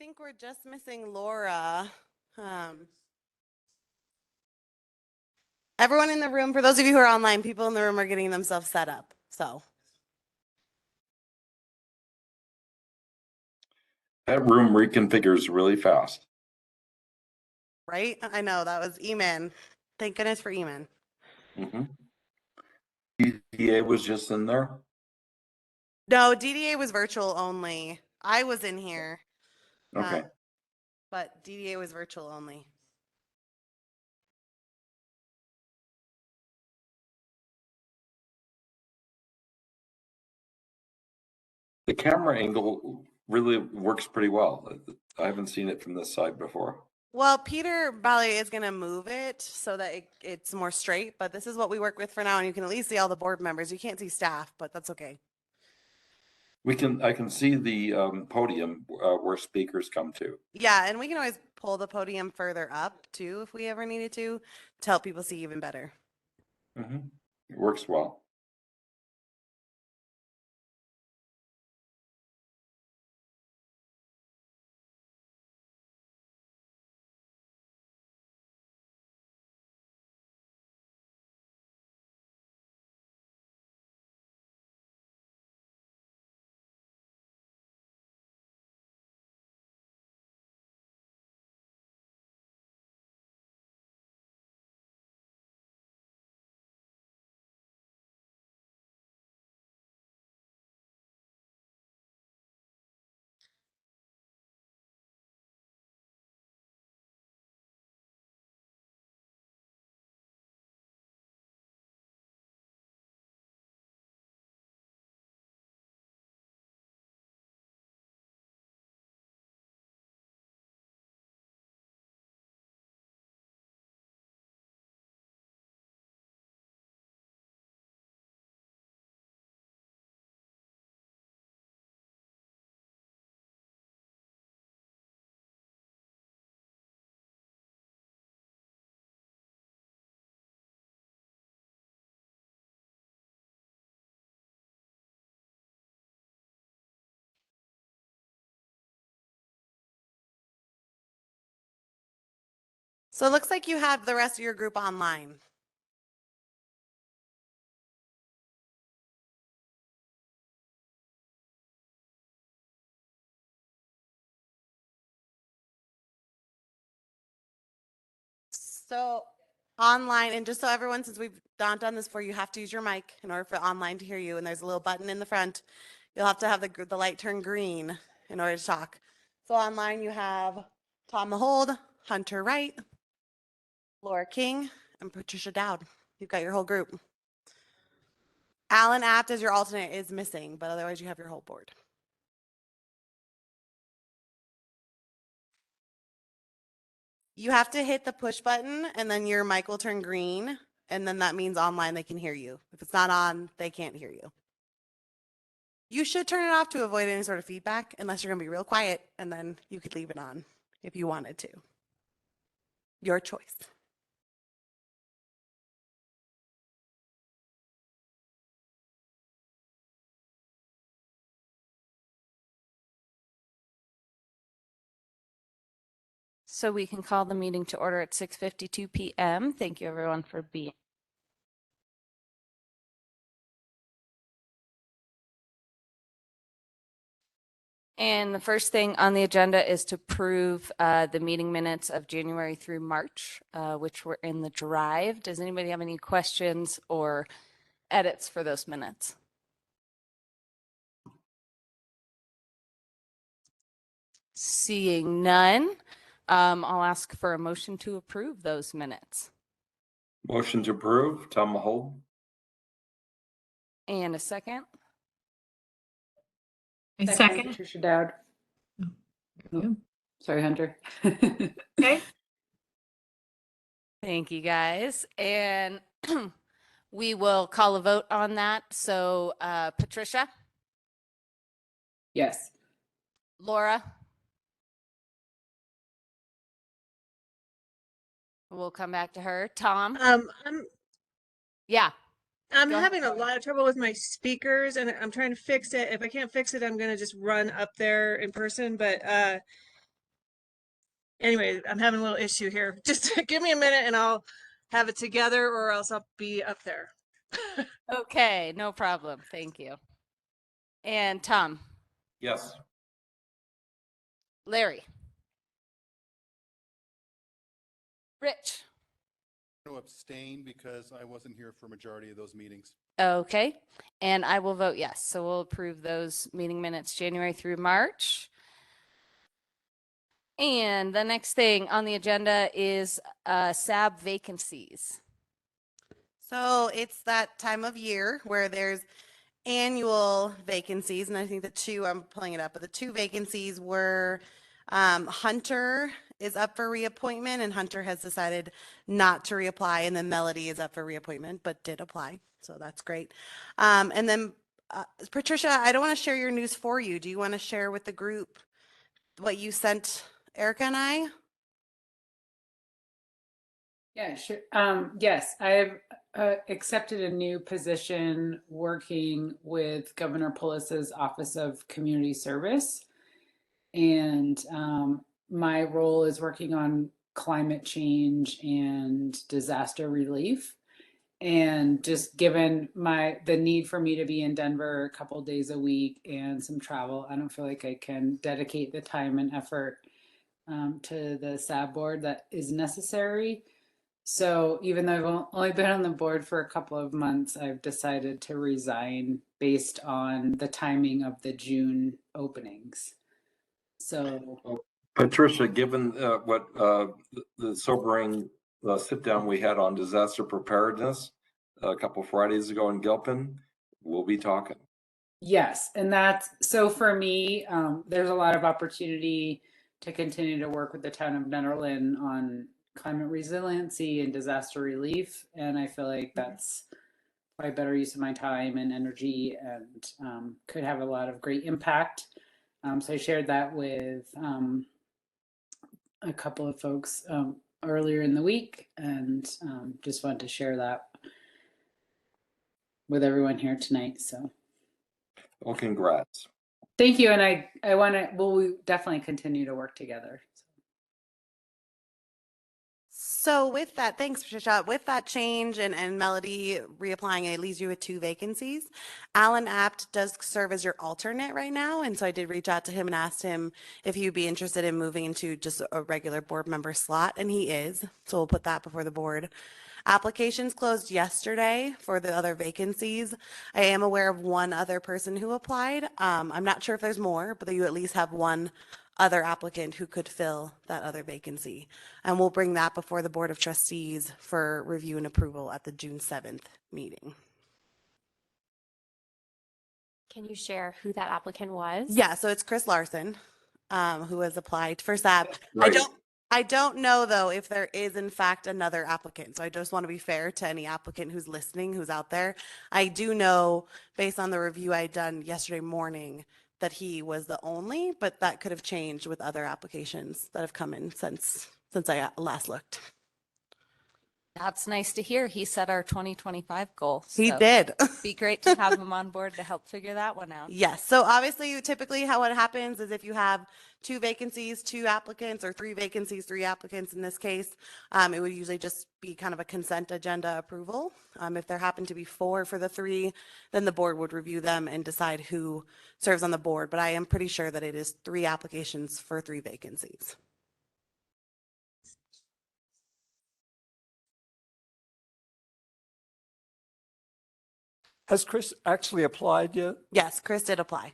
think we're just missing Laura. Everyone in the room, for those of you who are online, people in the room are getting themselves set up. So that room reconfigures really fast. right? I know that was Eman. Thank goodness for Eman. DDA was just in there. No, DDA was virtual only. I was in here. Okay. But DDA was virtual only. The camera angle really works pretty well. I haven't seen it from this side before. Well, Peter Ballet is going to move it so that it's more straight, but this is what we work with for now, and you can at least see all the board members. You can't see staff, but that's okay. I can see the podium where speakers come to. Yeah, and we can always pull the podium further up too if we ever needed to help people see even better. It works well. So it looks like you have the rest of your group online. So online, and just so everyone, since we've not done this before, you have to use your mic in order for online to hear you. And there's a little button in the front. You'll have to have the light turn green in order to talk. So online you have Tom Mahold, Hunter Wright, Laura King, and Patricia Dowd. You've got your whole group. Alan Apt as your alternate is missing, but otherwise you have your whole board. You have to hit the push button and then your mic will turn green. And then that means online they can hear you. If it's not on, they can't hear you. You should turn it off to avoid any sort of feedback unless you're going to be real quiet, and then you could leave it on if you wanted to. Your choice. So we can call the meeting to order at 6:52 p.m. Thank you everyone for being. And the first thing on the agenda is to approve the meeting minutes of January through March, which were in the drive. Does anybody have any questions or edits for those minutes? Seeing none, I'll ask for a motion to approve those minutes. Motion to approve, Tom Mahold. And a second. A second. Patricia Dowd. Oh, Sorry, Hunter. okay. Thank you, guys. And we will call a vote on that. So Patricia? Yes. Laura? We'll come back to her. Tom? Yeah. I'm Go having a lot of trouble with my speakers and I'm trying to fix it. If I can't fix it, I'm going to just run up there in person. But Anyway, I'm having a little issue here. Just give me a minute and I'll have it together or else I'll be up there. Okay, no problem. Thank you. And Tom, Yes. Larry, Rich. To abstain because I wasn't here for majority of those meetings. Okay, and I will vote yes. So we'll approve those meeting minutes January through March. And the next thing on the agenda is SAB vacancies. So it's that time of year where there's annual vacancies, and I think the two, I'm pulling it up, but the two vacancies were Hunter is up for reappointment, and Hunter has decided not to reapply, and then Melody is up for reappointment, but did apply, so that's great. And then Patricia, I don't want to share your news for you. Do you want to share with the group what you sent Erica and I? Yeah, sure. Yes, I've accepted a new position working with Governor Polis's Office of Community Service. And my role is working on climate change and disaster relief. And just given the need for me to be in Denver a couple days a week and some travel, I don't feel like I can dedicate the time and effort to the SAB board that is necessary. So even though I've only been on the board for a couple of months, I've decided to resign based on the timing of the June openings. So Patricia, given what the sobering sit down we had on disaster preparedness a couple Fridays ago in Gilpin, we'll be talking. yes, and that's so for me, there's a lot of opportunity to continue to work with the town of Nederland on climate resiliency and disaster relief. And I feel like that's probably better use of my time and energy and could have a lot of great impact. So I shared that with a couple of folks earlier in the week and just wanted to share that with everyone here tonight. So Well, congrats. thank you. And I want to, we definitely continue to work together. So with that, thanks, Patricia. With that change and Melody reapplying, it leaves you with two vacancies. Alan Apt does serve as your alternate right now, and so I did reach out to him and asked him if he would be interested in moving into just a regular board member slot, and he is. So we'll put that before the board. Applications closed yesterday for the other vacancies. I am aware of one other person who applied. I'm not sure if there's more, but you at least have one other applicant who could fill that other vacancy. And we'll bring that before the Board of Trustees for review and approval at the June 7th meeting. Can you share who that applicant was? Yeah, so it's Chris Larson, who has applied for SAB. Right. I don't know though if there is in fact another applicant. So I just want to be fair to any applicant who's listening, who's out there. I do know based on the review I'd done yesterday morning that he was the only, but that could have changed with other applications that have come in since I last looked. That's nice to hear. He set our 2025 goal. He so did. Be great to have him on board to help figure that one out. Yes. So obviously, typically how it happens is if you have two vacancies, two applicants, or three vacancies, three applicants in this case, it would usually just be kind of a consent agenda approval. If there happen to be four for the three, then the board would review them and decide who serves on the board. But I am pretty sure that it is three applications for three vacancies. Has Chris actually applied yet? Yes, Chris did apply.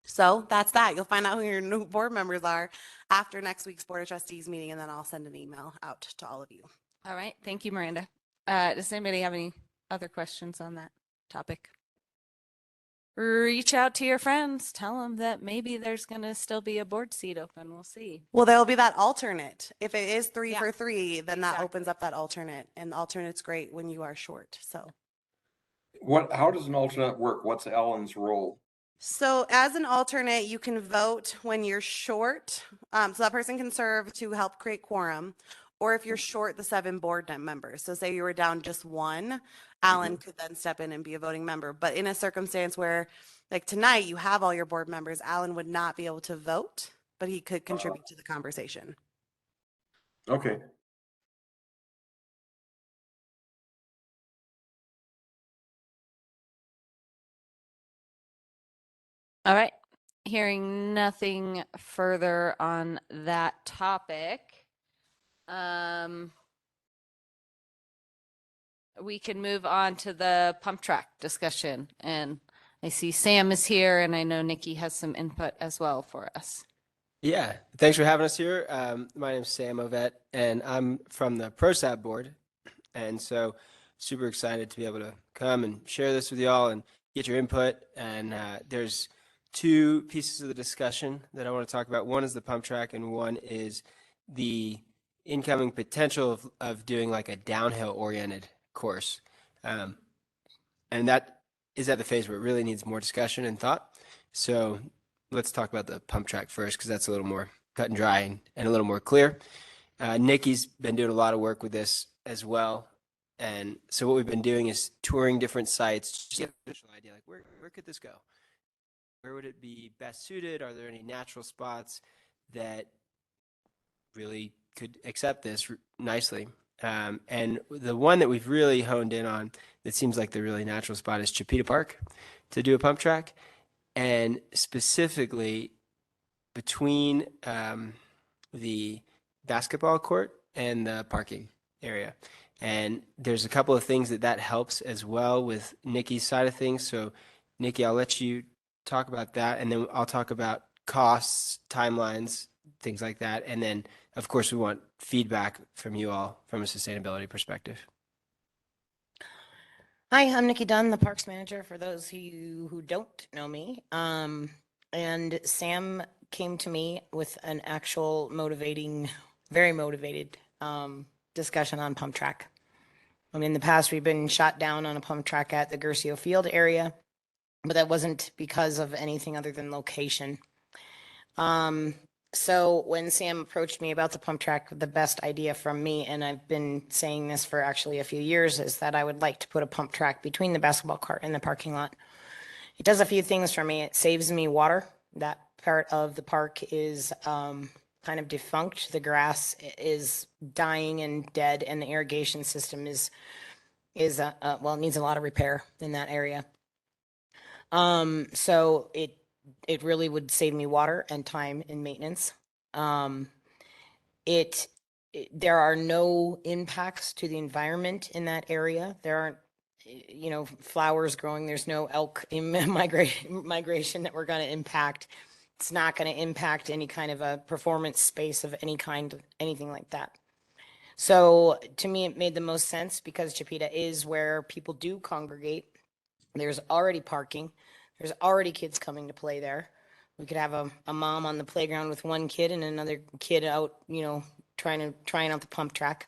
So that's that. You'll find out who your new board members are after next week's Board of Trustees meeting, and then I'll send an email out to all of you. All right. Thank you, Miranda. Does anybody have any other questions on that topic? Reach out to your friends. Tell them that maybe there's going to still be a board seat open. We'll see. Well, there'll be that alternate. If it is three Yeah. for three, then that Exactly. opens up that alternate, and the alternate's great when you are short. So. How does an alternate work? What's Alan's role? So as an alternate, you can vote when you're short. So that person can serve to help create quorum, or if you're short the 7 board members. So say you were down just one, Alan could then step in and be a voting member. But in a circumstance where Like tonight, you have all your board members. Alan would not be able to vote, but he could contribute to the conversation. Okay. All right. Hearing nothing further on that topic, we can move on to the pump track discussion. And I see Sam is here, and I know Nikki has some input as well for us. Yeah, thanks for having us here. My name's Sam Ovett, and I'm from the ProSab board. And so super excited to be able to come and share this with y'all and get your input. And there's two pieces of the discussion that I want to talk about. One is the pump track, and one is the incoming potential of doing like a downhill oriented course. And that is at the phase where it really needs more discussion and thought. So let's talk about the pump track first, because that's a little more cut and dry and a little more clear. Nikki's been doing a lot of work with this as well. And so what we've been doing is touring different sites, just to get an initial idea, like where could this go? Where would it be best suited? Are there any natural spots that really could accept this nicely? And the one that we've really honed in on that seems like the really natural spot is Chipeta Park to do a pump track. And specifically between the basketball court and the parking area. And there's a couple of things that helps as well with Nikki's side of things. So Nikki, I'll let you talk about that, and then I'll talk about costs, timelines, things like that. And then of course we want feedback from you all from a sustainability perspective. Hi, I'm Nikki Dunn, the Parks Manager for those of you who don't know me. And Sam came to me with an actual very motivated discussion on pump track. I mean, in the past, we've been shot down on a pump track at the Gercio Field area, but that wasn't because of anything other than location. So when Sam approached me about the pump track, the best idea from me, and I've been saying this for actually a few years, is that I would like to put a pump track between the basketball court and the parking lot. It does a few things for me. It saves me water. That part of the park is kind of defunct. The grass is dying and dead, and the irrigation system well, it needs a lot of repair in that area. So it really would save me water and time in maintenance. There are no impacts to the environment in that area. There aren't, flowers growing. There's no elk migration that we're going to impact. It's not going to impact any kind of a performance space of any kind, anything like that. So to me, it made the most sense because Chipeta is where people do congregate. There's already parking. There's already kids coming to play there. We could have a mom on the playground with one kid and another kid out, trying out the pump track.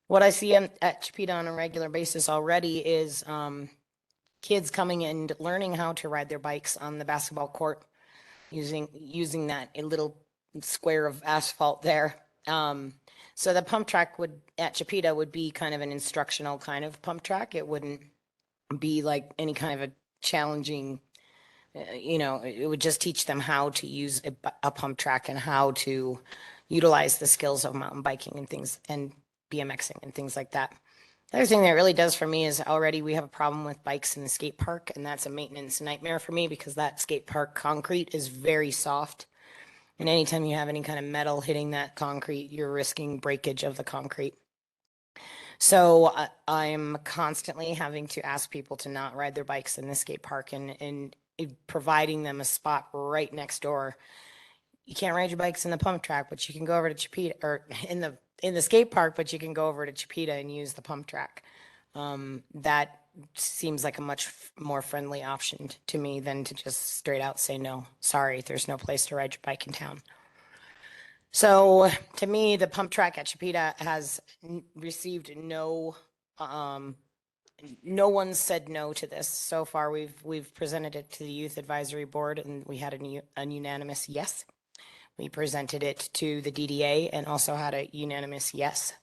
What I see at Chipeta on a regular basis already is kids coming and learning how to ride their bikes on the basketball court using that little square of asphalt there. So the pump track at Chipeta would be kind of an instructional kind of pump track. It wouldn't be like any kind of a challenging, it would just teach them how to use a pump track and how to utilize the skills of mountain biking and things and BMXing and things like that. The other thing that it really does for me is already we have a problem with bikes in the skate park, and that's a maintenance nightmare for me because that skate park concrete is very soft. And anytime you have any kind of metal hitting that concrete, you're risking breakage of the concrete. So I'm constantly having to ask people to not ride their bikes in the skate park and providing them a spot right next door. You can't ride your bikes in the pump track, but you can go over to Chipeta, or in the skate park, but you can go over to Chipeta and use the pump track. That seems like a much more friendly option to me than to just straight out say, no, sorry, there's no place to ride your bike in town. So to me, the pump track at Chipeta has received no one said no to this. So far, we've presented it to the Youth Advisory Board, and we had a unanimous yes. We presented it to the DDA and also had a unanimous yes.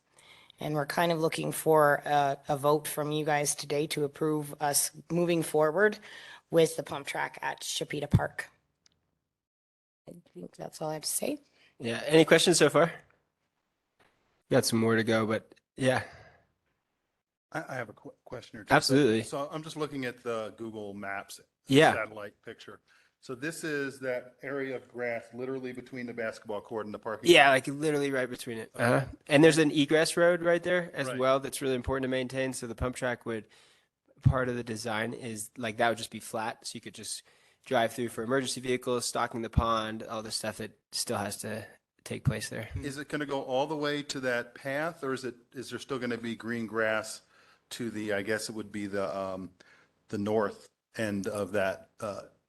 And we're kind of looking for a vote from you guys today to approve us moving forward with the pump track at Chipeta Park. I think that's all I have to say. Yeah. Any questions so far? Got some more to go, but yeah, I have a question or two. absolutely. So I'm just looking at the Google Maps Yeah. satellite picture. So this is that area of grass literally between the basketball court and the parking lot? Yeah, like literally right between it. Okay. And there's an egress road right there as Right. well that's really important to maintain. So the pump track would, part of the design is like that would just be flat. So you could just drive through for emergency vehicles, stocking the pond, all the stuff that still has to take place there. Is it going to go all the way to that path, or is there still going to be green grass to the, I guess it would be the north end of that?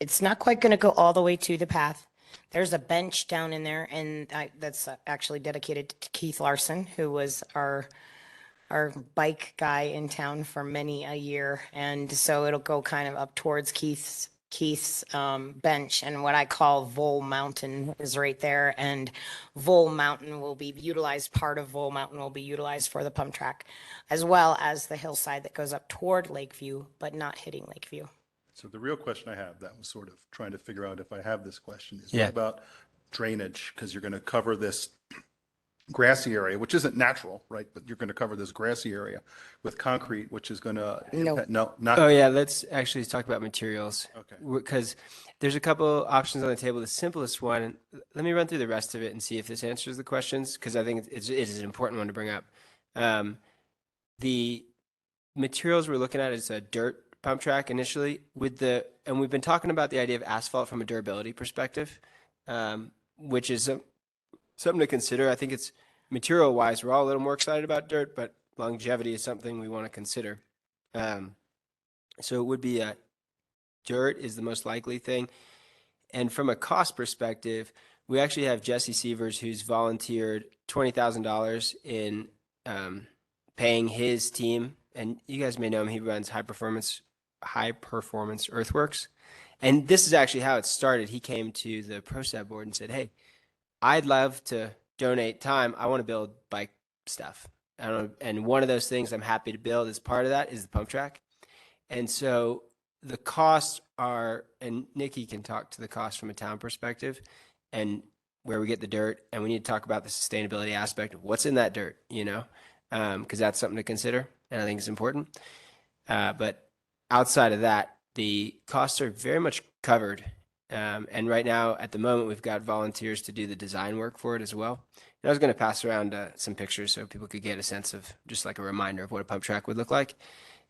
It's not quite going to go all the way to the path. There's a bench down in there, and that's actually dedicated to Keith Larson, who was our bike guy in town for many a year. And so it'll go kind of up towards Keith's bench, and what I call Vole Mountain is right there. And Vole Mountain will be utilized, part of Vole Mountain will be utilized for the pump track, as well as the hillside that goes up toward Lakeview, but not hitting Lakeview. So the real question I have, that was sort of trying to figure out if I have this question, is Yeah. what about drainage? Because you're going to cover this grassy area, which isn't natural, right? But you're going to cover this grassy area with concrete, which is going to, no, not. Oh yeah, let's actually talk about materials. Okay. Because there's a couple options on the table. The simplest one, let me run through the rest of it and see if this answers the questions, because I think it is an important one to bring up. The materials we're looking at is a dirt pump track initially and we've been talking about the idea of asphalt from a durability perspective, which is something to consider. I think it's material wise, we're all a little more excited about dirt, but longevity is something we want to consider. So it would be dirt is the most likely thing. And from a cost perspective, we actually have Jesse Sievers, who's volunteered $20,000 in paying his team. And you guys may know him. He runs high performance earthworks. And this is actually how it started. He came to the ProSab board and said, hey, I'd love to donate time. I want to build bike stuff. And one of those things I'm happy to build as part of that is the pump track. And so the costs are, and Nikki can talk to the cost from a town perspective and where we get the dirt. And we need to talk about the sustainability aspect of what's in that dirt, because that's something to consider. And I think it's important. But outside of that, the costs are very much covered. And right now, at the moment, we've got volunteers to do the design work for it as well. And I was going to pass around some pictures so people could get a sense of just like a reminder of what a pump track would look like.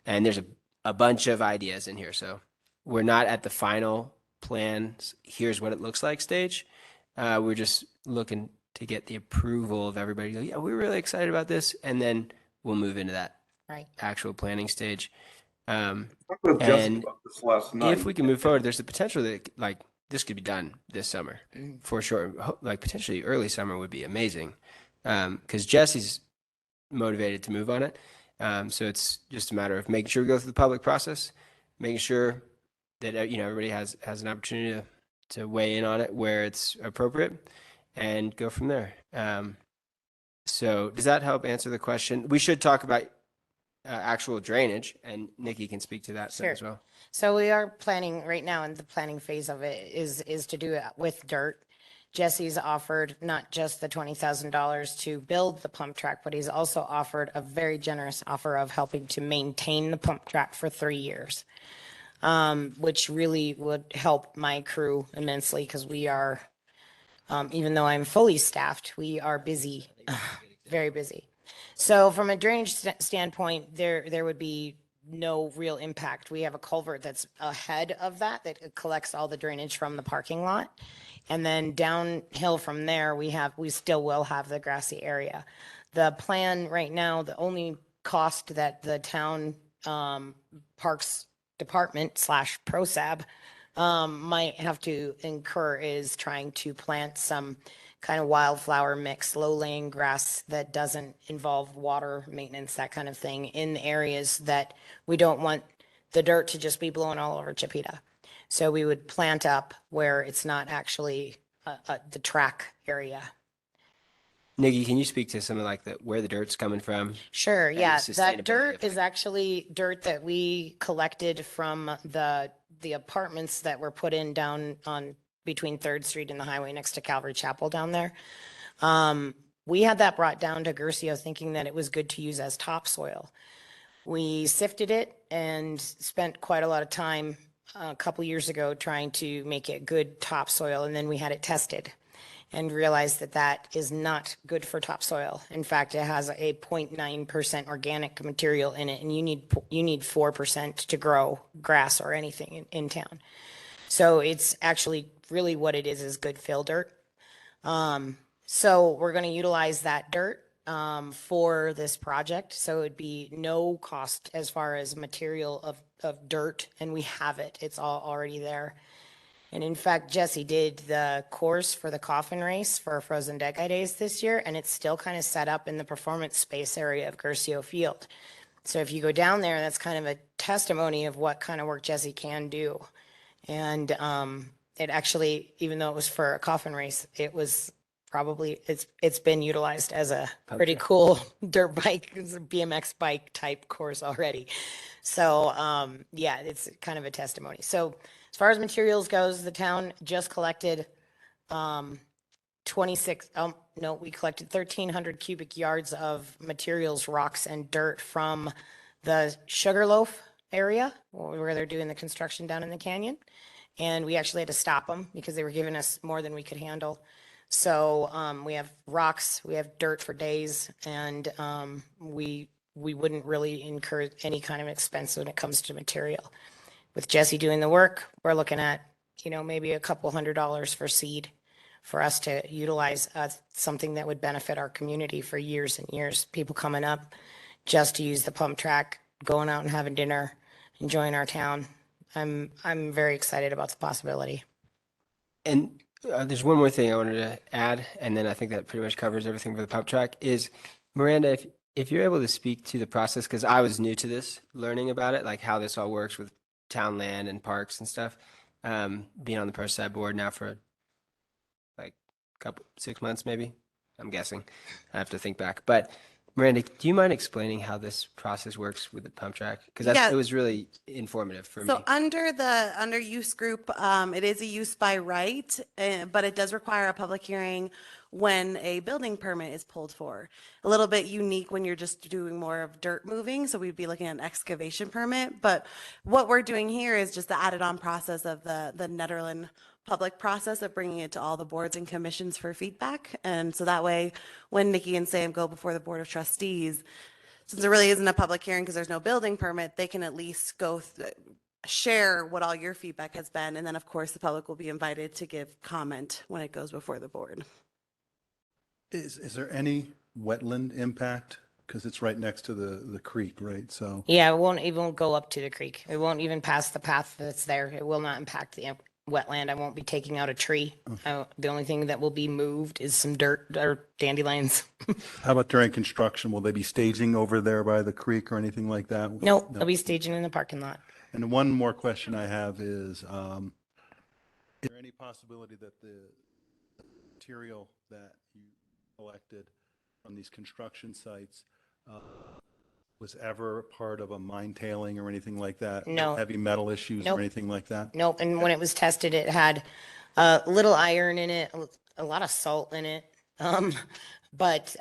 And there's a bunch of ideas in here. So we're not at the final plans, here's what it looks like stage. We're just looking to get the approval of everybody. Go, yeah, we're really excited about this. And then we'll move into that actual planning stage. And this last night. if we can move forward, there's the potential that like this could be done this summer for sure. Like potentially early summer would be amazing, because Jesse's motivated to move on it. So it's just a matter of making sure we go through the public process, making sure that everybody has an opportunity to weigh in on it where it's appropriate, and go from there. So does that help answer the question? We should talk about actual drainage, and Nikki can speak to that Sure. as well. So we are planning right now, and the planning phase of it is to do it with dirt. Jesse's offered not just the $20,000 to build the pump track, but he's also offered a very generous offer of helping to maintain the pump track for 3 years, which really would help my crew immensely, because we are, even though I'm fully staffed, we are busy, very busy. So from a drainage standpoint, there would be no real impact. We have a culvert that's ahead of that collects all the drainage from the parking lot. And then downhill from there, we still will have the grassy area. The plan right now, the only cost that the town parks department / ProSab might have to incur is trying to plant some kind of wildflower mix, low-laying grass that doesn't involve water maintenance, that kind of thing, in areas that we don't want the dirt to just be blowing all over Chipeta. So we would plant up where it's not actually the track area. Nikki, can you speak to some of like where the dirt's coming from? Sure, And the yeah. sustainability That dirt of is actually dirt that we collected from the the apartments that were put in down on between 3rd Street and the highway next to Calvary Chapel down there. We had that brought down to Gercio thinking that it was good to use as topsoil. We sifted it and spent quite a lot of time a couple years ago trying to make it good topsoil, and then we had it tested and realized that that is not good for topsoil. In fact, it has a 0.9% organic material in it, and you need 4% to grow grass or anything in town. So it's actually really what it is good fill dirt. So we're going to utilize that dirt for this project. So it'd be no cost as far as material of dirt, and we have it. It's all already there. And in fact, Jesse did the course for the coffin race for Frozen Deckeye Days this year, and it's still kind of set up in the performance space area of Gercio Field. So if you go down there, that's kind of a testimony of what kind of work Jesse can do. And it actually, even though it was for a coffin race, it was probably, it's been utilized as a pretty cool dirt bike, BMX bike type course already. So yeah, it's kind of a testimony. So as far as materials goes, the town just collected 1,300 cubic yards of materials, rocks and dirt from the Sugarloaf area where they're doing the construction down in the canyon. And we actually had to stop them because they were giving us more than we could handle. So we have rocks, we have dirt for days, and we wouldn't really incur any kind of expense when it comes to material. With Jesse doing the work, we're looking at, maybe a couple $100 for seed for us to utilize something that would benefit our community for years and years. People coming up just to use the pump track, going out and having dinner, enjoying our town. I'm very excited about the possibility. And there's one more thing I wanted to add, and then I think that pretty much covers everything for the pump track, is Miranda, if you're able to speak to the process, because I was new to this, learning about it, like how this all works with town land and parks and stuff, being on the ProSat board now for like 6 months, maybe, I'm guessing. I have to think back. But Miranda, do you mind explaining how this process works with the pump track? Because Yeah. it was really informative for me. So under use group, it is a use by right, but it does require a public hearing when a building permit is pulled for. A little bit unique when you're just doing more of dirt moving, so we'd be looking at an excavation permit. But what we're doing here is just the added on process of the Nederland public process of bringing it to all the boards and commissions for feedback. And so that way, when Nikki and Sam go before the Board of Trustees, since there really isn't a public hearing because there's no building permit, they can at least share what all your feedback has been. And then, of course, the public will be invited to give comment when it goes before the board. Is there any wetland impact? Because it's right next to the creek, right? So Yeah, it won't even go up to the creek. It won't even pass the path that's there. It will not impact the wetland. I won't be taking out a tree. The only thing that will be moved is some dirt or dandelions. how about during construction? Will they be staging over there by the creek or anything like that? Nope, they'll be staging in the parking lot. And one more question I have is there any possibility that the material that you collected from these construction sites was ever part of a mine tailing or anything like that? No. Heavy metal issues Nope. or anything like that? Nope, and when it was tested, it had a little iron in it, a lot of salt in it, but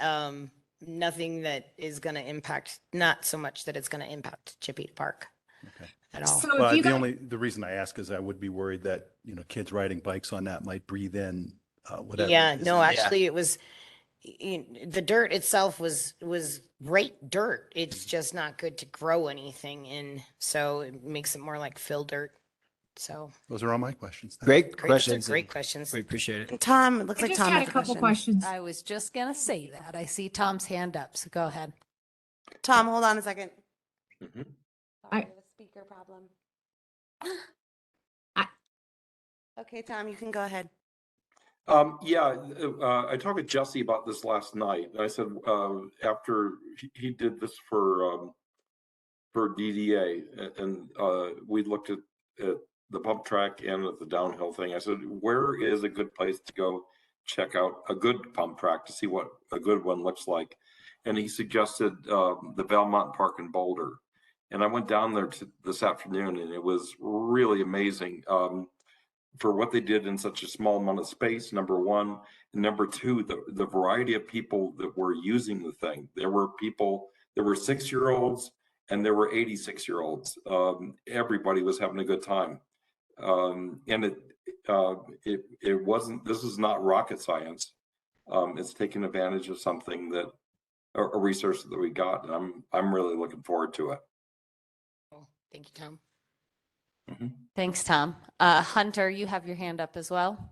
nothing that is going to impact, not so much that it's going to impact Chippy Park Okay. at all. So Well, if you the reason I ask is I would be worried that, kids riding bikes on that might breathe in whatever. Yeah, is no, in- actually, it was, the dirt itself was great dirt. It's just not good to grow anything in, so it makes it more like fill dirt. So, Those are all my questions. Great those are questions. great and questions. We appreciate it. Tom, it looks I like just Tom had has a couple question. questions. I was just going to say that. I see Tom's hand up, so go ahead. Tom, hold on a second. Mhm. Sorry, I- we have a speaker problem. Okay, Tom, you can go ahead. Yeah, I talked with Jesse about this last night. I said, after he did this for DDA and we looked at the pump track and at the downhill thing. I said, where is a good place to go check out a good pump track to see what a good one looks like? And he suggested the Belmont Park in Boulder. And I went down there this afternoon, and it was really amazing for what they did in such a small amount of space, number one. And number two, the variety of people that were using the thing. There were 6-year-olds and there were 86-year-olds. Everybody was having a good time. And it wasn't, this is not rocket science. It's taking advantage of something that, a resource that we got, and I'm really looking forward to it. Thank you, Tom. Thanks, Tom. Hunter, you have your hand up as well.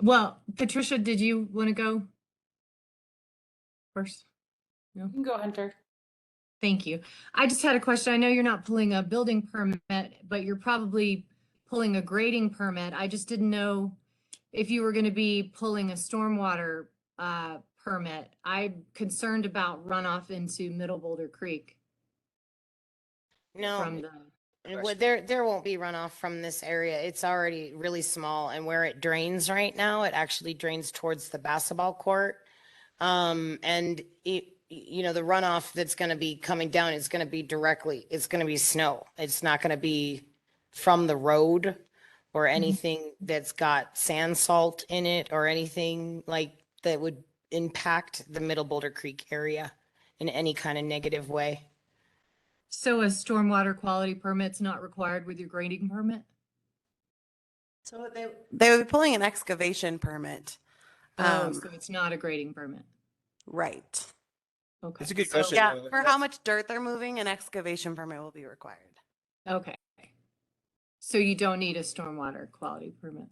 Well, Patricia, did you want to go first? No? You can go, Hunter. Thank you. I just had a question. I know you're not pulling a building permit, but you're probably pulling a grading permit. I just didn't know if you were going to be pulling a stormwater permit. I'm concerned about runoff into Middle Boulder Creek No, from the. there won't be runoff from this area. It's already really small, and where it drains right now, it actually drains towards the basketball court. And the runoff that's going to be coming down is going to be it's going to be snow. It's not going to be from the road or anything that's got sand salt in it or anything like that would impact the Middle Boulder Creek area in any kind of negative way. So a stormwater quality permit's not required with your grading permit? So they would be pulling an excavation permit. So it's not a grading permit. Right. Okay. That's a good So, question. yeah, though. for how much dirt they're moving, an excavation permit will be required. Okay. So you don't need a stormwater quality permit?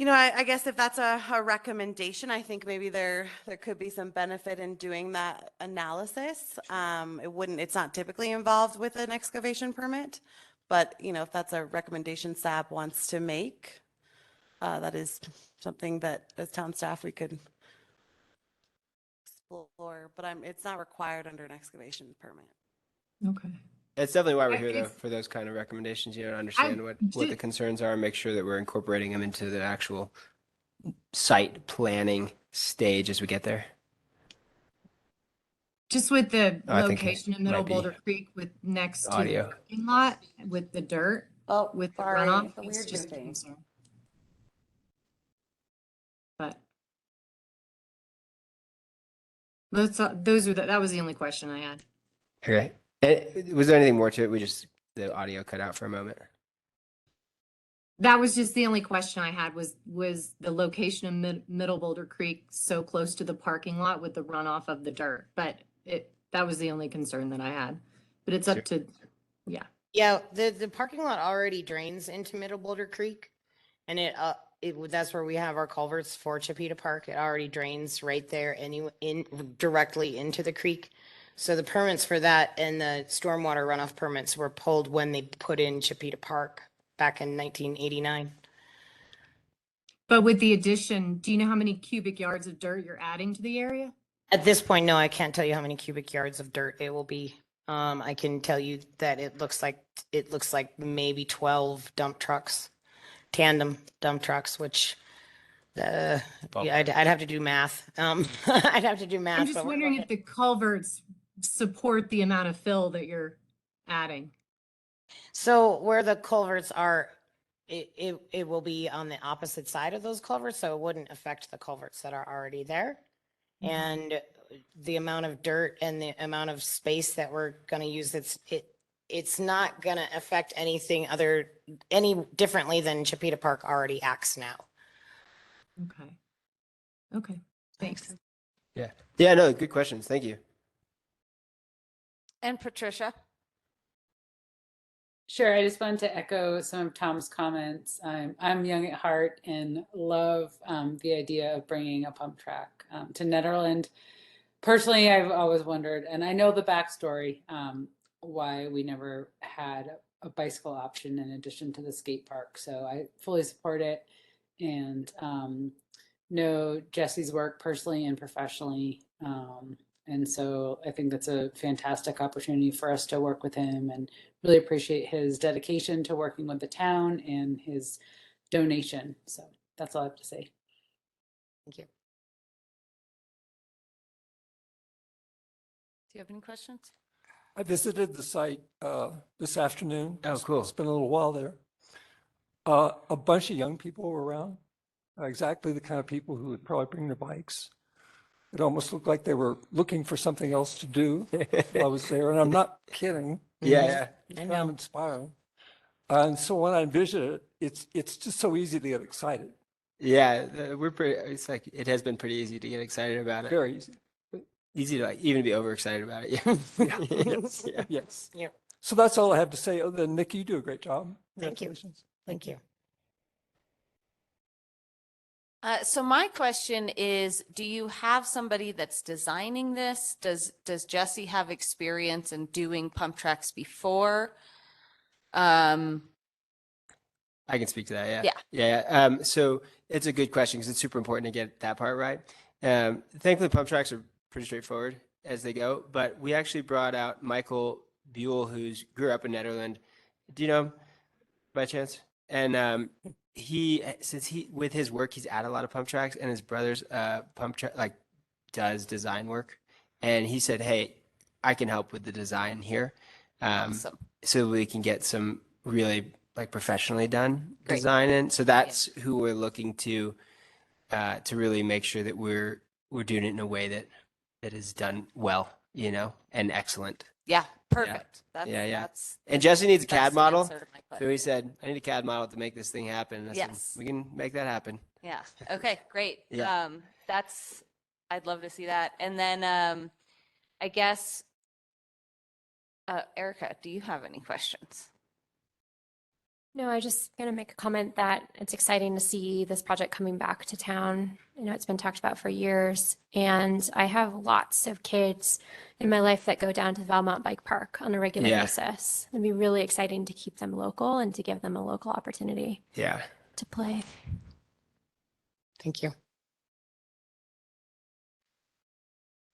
I guess if that's a recommendation, I think maybe there could be some benefit in doing that analysis. It's not typically involved with an excavation permit, but if that's a recommendation SAB wants to make, that is something that as town staff we could explore, but it's not required under an excavation permit. Okay. That's definitely why we're here, though, It's- for those kind of recommendations. Understand what the concerns are and make sure that we're incorporating them into the actual site planning stage as we get there. Just with the I think location in it Middle might be Boulder Creek with next to the audio. parking lot with the dirt, Oh, with the sorry, runoff, the it's weird just a thing. concern. But that was the only question I had. Okay. Was there anything more to it? The audio cut out for a moment. That was just the only question I had was the location of Middle Boulder Creek so close to the parking lot with the runoff of the dirt, but that was the only concern that I had. But it's up to, yeah. Yeah, the parking lot already drains into Middle Boulder Creek, and that's where we have our culverts for Chipeta Park. It already drains right there directly into the creek. So the permits for that and the stormwater runoff permits were pulled when they put in Chipeta Park back in 1989. But with the addition, do you know how many cubic yards of dirt you're adding to the area? At this point, no, I can't tell you how many cubic yards of dirt it will be. I can tell you that it looks like maybe 12 dump trucks, tandem dump trucks, which yeah, I'd have to do math. I'd have to do math. I'm just wondering if the culverts support the amount of fill that you're adding. So where the culverts are, it will be on the opposite side of those culverts, so it wouldn't affect the culverts that are already there. And the amount of dirt and the amount of space that we're going to use, it's not going to affect anything any differently than Chipeta Park already acts now. Okay. Thanks. Yeah, no, good questions. Thank you. And Patricia? Sure. I just wanted to echo some of Tom's comments. I'm young at heart and love the idea of bringing a pump track to Nederland. Personally, I've always wondered, and I know the backstory, why we never had a bicycle option in addition to the skate park. So I fully support it and know Jesse's work personally and professionally. And so I think that's a fantastic opportunity for us to work with him and really appreciate his dedication to working with the town and his donation. So that's all I have to say. Thank you. Do you have any questions? I visited the site this afternoon. Oh, cool. Spent a little while there. A bunch of young people were around, exactly the kind of people who would probably bring their bikes. It almost looked like they were looking for something else to do while I was there, and I'm not kidding. Yeah, I Kind know. of inspiring. And so when I envision it, it's just so easy to get excited. yeah. We're pretty. It's like it has been pretty easy to get excited about it. Very easy. Easy to like even be overexcited about it. Yeah. Yes. Yeah. Yes. Yeah. So that's all I have to say. Other than Nikki, you do a great job. Thank you. Congratulations. Thank you. So my question is, do you have somebody that's designing this? Does Jesse have experience in doing pump tracks before? I can speak to that. Yeah. Yeah. Yeah. So it's a good question because it's super important to get that part right. Thankfully, pump tracks are pretty straightforward as they go, but we actually brought out Michael Buell, who's grew up in Netherlands. Do you know him by chance? And since with his work, he's added a lot of pump tracks, and his brother's pump track like does design work, and he said, "Hey, I can help with the design here." Awesome. So we can get some really like professionally done Great. design in. So that's who we're looking to really make sure that we're doing it in a way that is done well, and excellent. Yeah, perfect. Yeah, yeah. That's And Jesse needs a the best CAD model. answer to my So question. he said, I need a CAD model to make this thing happen. And I said, Yes. we can make that happen. Yeah. Okay, great. Yeah. I'd love to see that. And then I guess Erica, do you have any questions? No, I was just going to make a comment that it's exciting to see this project coming back to town. You know, it's been talked about for years. And I have lots of kids in my life that go down to the Valmont Bike Park on a regular Yeah. basis. It'd be really exciting to keep them local and to give them a local opportunity Yeah. to play. Thank you.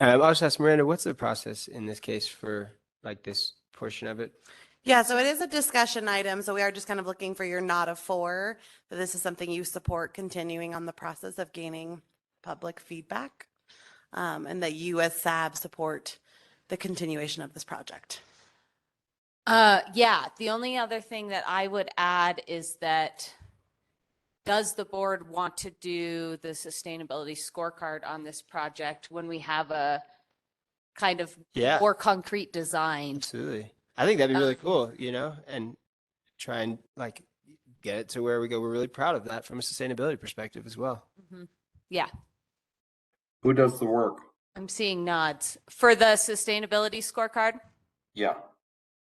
I'll just ask Miranda, what's the process in this case for like this portion of it? Yeah, so it is a discussion item. So we are just kind of looking for your nod of 4, that this is something you support continuing on the process of gaining public feedback, and that you as SAB support the continuation of this project. Yeah, the only other thing that I would add is that does the board want to do the sustainability scorecard on this project when we have a kind of Yeah. more concrete design? Absolutely. I think that'd be really cool, and try and like get it to where we go. We're really proud of that from a sustainability perspective as well. Mhm. Yeah, Who does the work? I'm seeing nods for the sustainability scorecard. Yeah.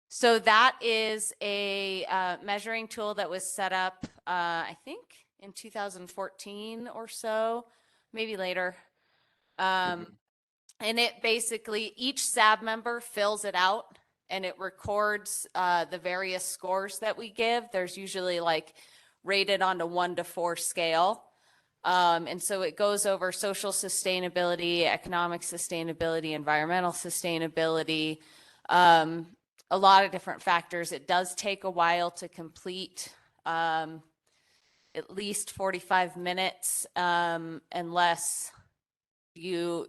So that is a measuring tool that was set up, I think, in 2014 or so, maybe later. And it basically, each SAB member fills it out and it records the various scores that we give. There's usually like rated on a 1 to 4 scale. And so it goes over social sustainability, economic sustainability, environmental sustainability, a lot of different factors. It does take a while to complete, at least 45 minutes, unless you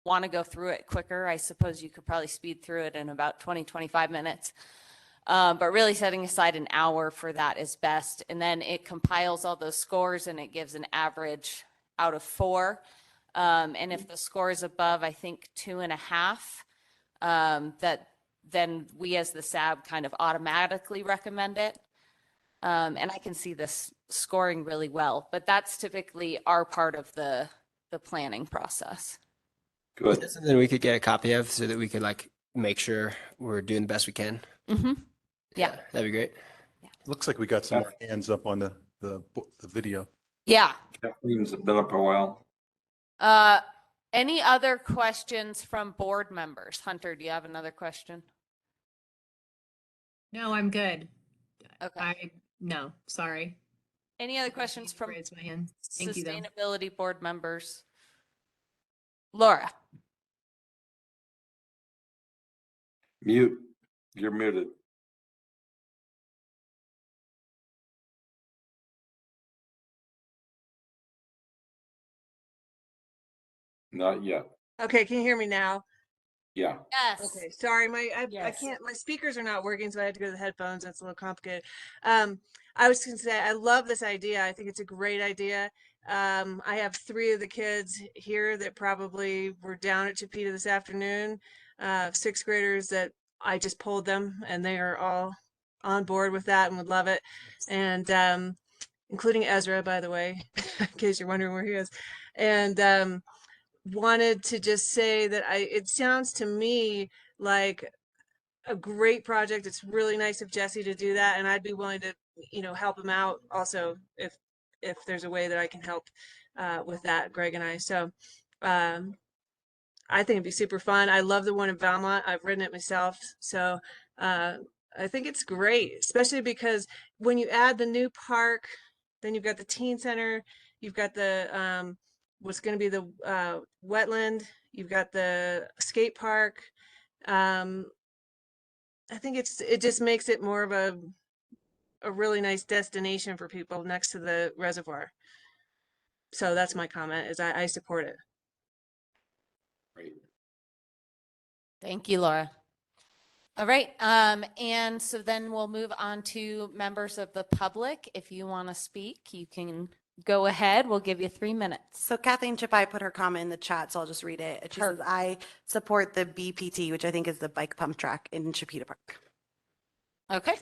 want to go through it quicker. I suppose you could probably speed through it in about 20, 25 minutes. But really setting aside an hour for that is best. And then it compiles all those scores and it gives an average out of 4. And if the score is above, I think 2.5, then we as the SAB kind of automatically recommend it. And I can see this scoring really well, but that's typically our part of the planning process. Is Good. that something we could get a copy of so that we could like make sure we're doing the best we can? Mm-hmm. Yeah. That'd be great. Looks like we got some more hands up on the video. Yeah. Kathleen's been up a while. Any other questions from board members? Hunter, do you have another question? No, I'm good. Okay. No, sorry. Any other questions from Raise my hand. Thank you, though. sustainability board members? Laura? Mute. You're muted. Not yet. Okay, can you hear me now? Yeah. Yes. Okay, sorry, I Yes. can't, my speakers are not working, so I had to go to the headphones. That's a little complicated. I was gonna say, I love this idea. I think it's a great idea. I have 3 of the kids here that probably were down at Chipeta this afternoon, 6th graders that I just pulled them and they are all on board with that and would love it. And, including Ezra, by the way, in case you're wondering where he is. And, wanted to just say that it sounds to me like a great project. It's really nice of Jesse to do that, and I'd be willing to, help him out also if there's a way that I can help with that, Greg and I. So um, I think it'd be super fun. I love the one in Valmont. I've ridden it myself, so uh, I think it's great, especially because when you add the new park, then you've got the teen center, you've got the what's going to be the wetland, you've got the skate park. Um, I think it just makes it more of a really nice destination for people next to the reservoir. So that's my comment, is I support it. Great. Thank you, Laura. All right, and so then we'll move on to members of the public. If you want to speak, you can go ahead. We'll give you 3 minutes. So Kathleen Chipai put her comment in the chat, so I'll just read it. She says, I support the BPT, which I think is the bike pump track in Chipeta Park. Okay.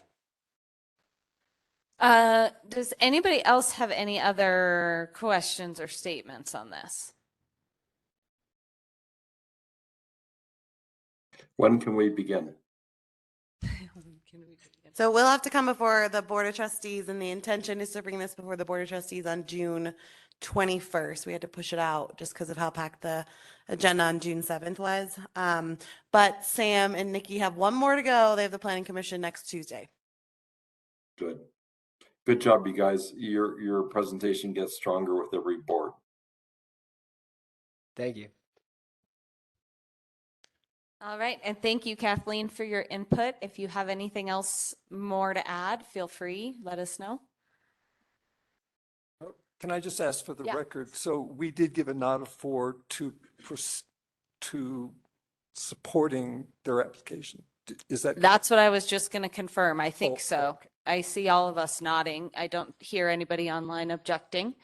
Does anybody else have any other questions or statements on this? When can we begin? So we'll have to come before the Board of Trustees, and the intention is to bring this before the Board of Trustees on June 21st. We had to push it out just because of how packed the agenda on June 7th was. But Sam and Nikki have one more to go. They have the Planning Commission next Tuesday. Good. Good job, you guys. Your presentation gets stronger with every board. Thank you. All right, and thank you, Kathleen, for your input. If you have anything else more to add, feel free, let us know. Can I just ask for the Yeah. record? So we did give a nod of 4 to supporting their application. Is that? That's what I was just going to confirm. I think Oh, so. okay. I see all of us nodding. I don't hear anybody online objecting.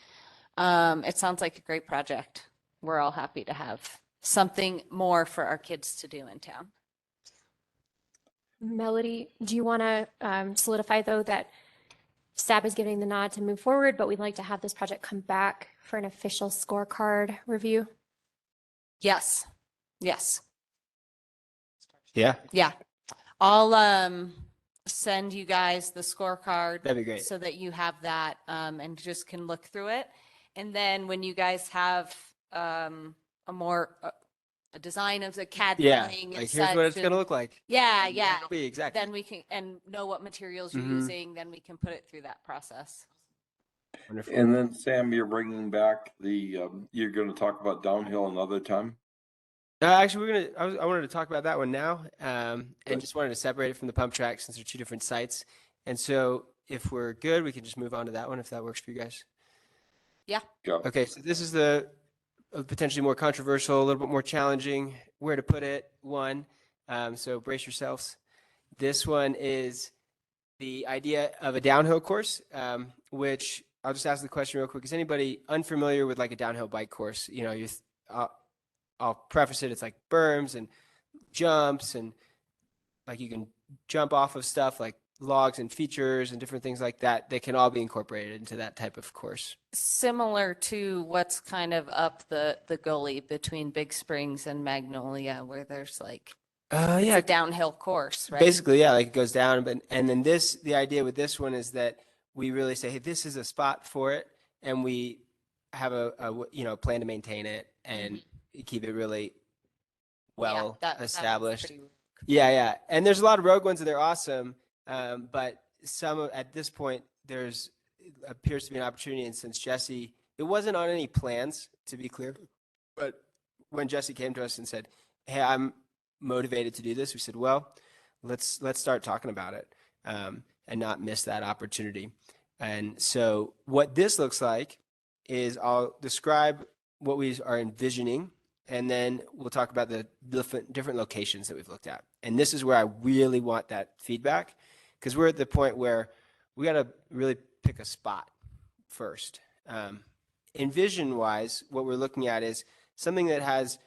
It sounds like a great project. We're all happy to have something more for our kids to do in town. Melody, do you want to solidify though that SAB is giving the nod to move forward, but we'd like to have this project come back for an official scorecard review? Yes, yes, Yeah, yeah. I'll send you guys the scorecard. that'd be great. So that you have that and just can look through it. And then when you guys have a more a design of the CAD Yeah, drawing and like here's what it's such, gonna and- look like. Yeah, yeah. It'll be exactly. Then we can, and know what materials you're Mhm. using, then we can put it through that process. Wonderful. And then Sam, you're bringing back you're going to talk about downhill another time? Actually, I wanted to talk about that one now, and Good. just wanted to separate it from the pump track since they're 2 different sites. And so if we're good, we can just move on to that one if that works for you guys. Yeah. Go. Okay, so this is the potentially more controversial, a little bit more challenging where to put it one. So brace yourselves. This one is the idea of a downhill course, which I'll just ask the question real quick. Is anybody unfamiliar with like a downhill bike course? You know, I'll preface it. It's like berms and jumps and like you can jump off of stuff like logs and features and different things like that. They can all be incorporated into that type of course. Similar to what's kind of up the gully between Big Springs and Magnolia, where there's like, it's Yeah, a downhill course, right? basically, yeah, like it goes down. But and then the idea with this one is that we really say, hey, this is a spot for it, and we have a plan to maintain it and keep it really well that one's established. pretty- Yeah. And there's a lot of rogue ones and they're awesome. But at this point, it appears to be an opportunity. And since Jesse, it wasn't on any plans, to be clear, but when Jesse came to us and said, hey, I'm motivated to do this, we said, well, let's start talking about it, and not miss that opportunity. And so what this looks like is I'll describe what we are envisioning and then we'll talk about the different locations that we've looked at. And this is where I really want that feedback, because we're at the point where we got to really pick a spot first. Envision wise, what we're looking at is something that has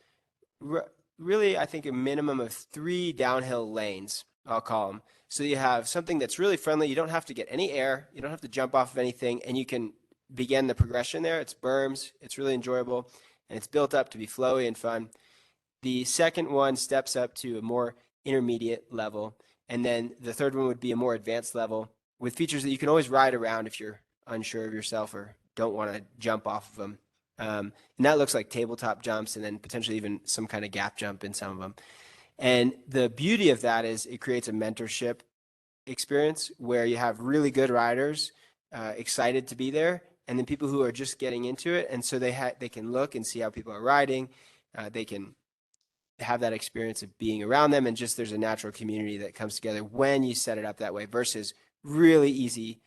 really, I think, a minimum of 3 downhill lanes, I'll call them. So you have something that's really friendly. You don't have to get any air. You don't have to jump off of anything, and you can begin the progression there. It's berms. It's really enjoyable, and it's built up to be flowy and fun. The second one steps up to a more intermediate level, and then the third one would be a more advanced level with features that you can always ride around if you're unsure of yourself or don't want to jump off of them. And that looks like tabletop jumps and then potentially even some kind of gap jump in some of them. And the beauty of that is it creates a mentorship experience where you have really good riders excited to be there, and then people who are just getting into it. And so they can look and see how people are riding. They can have that experience of being around them, and just there's a natural community that comes together when you set it up that way versus really easy,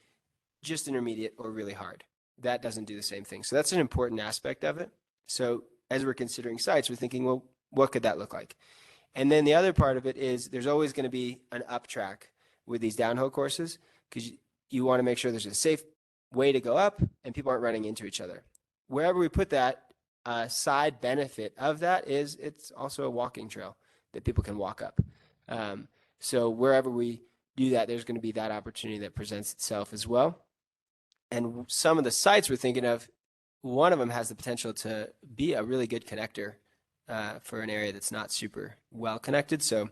just intermediate, or really hard. That doesn't do the same thing. So that's an important aspect of it. So as we're considering sites, we're thinking, well, what could that look like? And then the other part of it is there's always going to be an up track with these downhill courses, because you want to make sure there's a safe way to go up and people aren't running into each other. Wherever we put that, side benefit of that is it's also a walking trail that people can walk up. So wherever we do that, there's going to be that opportunity that presents itself as well. And some of the sites we're thinking of, one of them has the potential to be a really good connector for an area that's not super well connected. So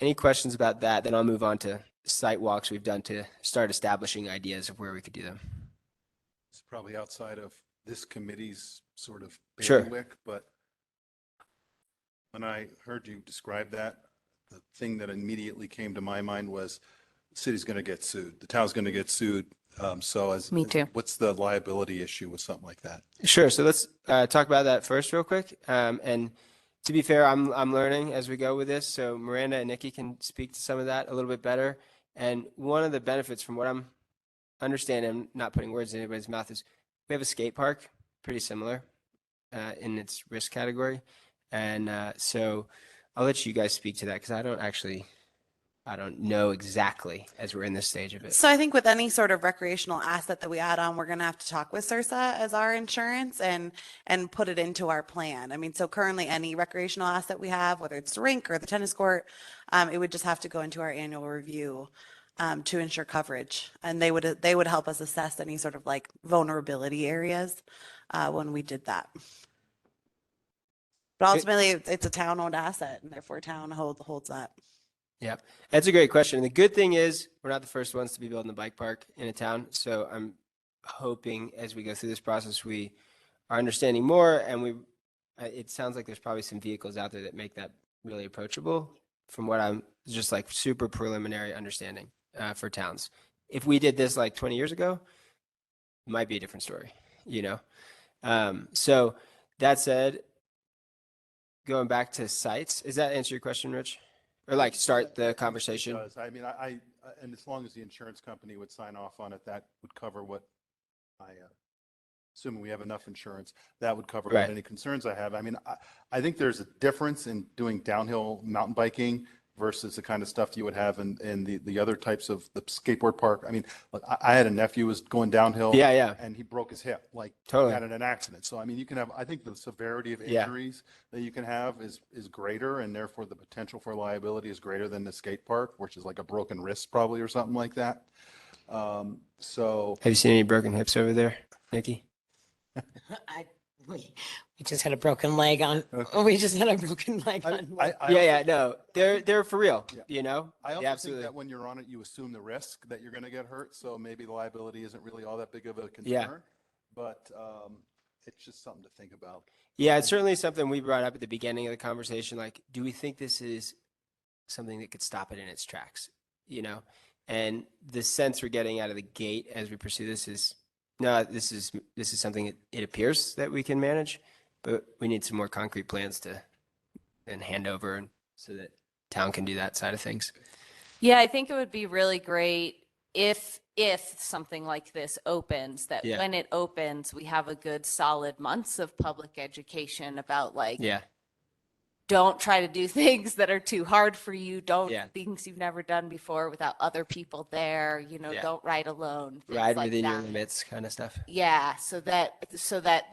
any questions about that, then I'll move on to site walks we've done to start establishing ideas of where we could do them. It's probably outside of this committee's sort of Sure. bailiwick, but when I heard you describe that, the thing that immediately came to my mind was the city's going to get sued. The town's going to get sued. Me too. What's the liability issue with something like that? Sure. So let's talk about that first real quick. And to be fair, I'm learning as we go with this. So Miranda and Nikki can speak to some of that a little bit better. And one of the benefits from what I'm understanding, I'm not putting words in anybody's mouth, is we have a skate park, pretty similar in its risk category. And so I'll let you guys speak to that, because I don't know exactly as we're in this stage of it. So I think with any sort of recreational asset that we add on, we're going to have to talk with CIRSA as our insurance and put it into our plan. I mean, so currently any recreational asset we have, whether it's the rink or the tennis court, it would just have to go into our annual review to ensure coverage. And they would help us assess any sort of like vulnerability areas when we did that. But ultimately, it's a town-owned asset, and therefore town holds that. Yeah, that's a great question. And the good thing is we're not the first ones to be building a bike park in a town. So I'm hoping as we go through this process, we are understanding more, and it sounds like there's probably some vehicles out there that make that really approachable from what I'm just like super preliminary understanding for towns. If we did this like 20 years ago, it might be a different story, you know? So that said, going back to sites, does that answer your question, Rich? Or like start the conversation? It does. I mean, and as long as the insurance company would sign off on it, that would cover what assuming we have enough insurance, that would cover Right. any concerns I have. I mean, I think there's a difference in doing downhill mountain biking versus the kind of stuff you would have in the other types of the skateboard park. I mean, look, I had a nephew who was going downhill. Yeah. And he broke his hip, like Totally. he got in an accident. So, I mean, you can have, I think the severity of Yeah. injuries that you can have is greater, and therefore the potential for liability is greater than the skate park, which is like a broken wrist probably or something like that. So. Have you seen any broken hips over there, Nikki? We just had a broken leg on. Okay. We just had a broken leg on. No, they're for real. Yeah. You know. I also Yeah, think absolutely. that when you're on it, you assume the risk that you're going to get hurt. So maybe the liability isn't really all that big of a concern. Yeah. But it's just something to think about. Yeah, it's certainly something we brought up at the beginning of the conversation. Like, do we think this is something that could stop it in its tracks? You know, and the sense we're getting out of the gate as we pursue this is, no, this is something that it appears that we can manage, but we need some more concrete plans to then hand over, and so that town can do that side of things. Yeah, I think it would be really great if if something like this opens, that Yeah. when it opens, we have a good solid months of public education about like, Yeah. don't try to do things that are too hard for you. Don't Yeah. things you've never done before without other people there. You know, Yeah. don't ride alone. Things Ride like within your that. limits kind of stuff. Yeah, so that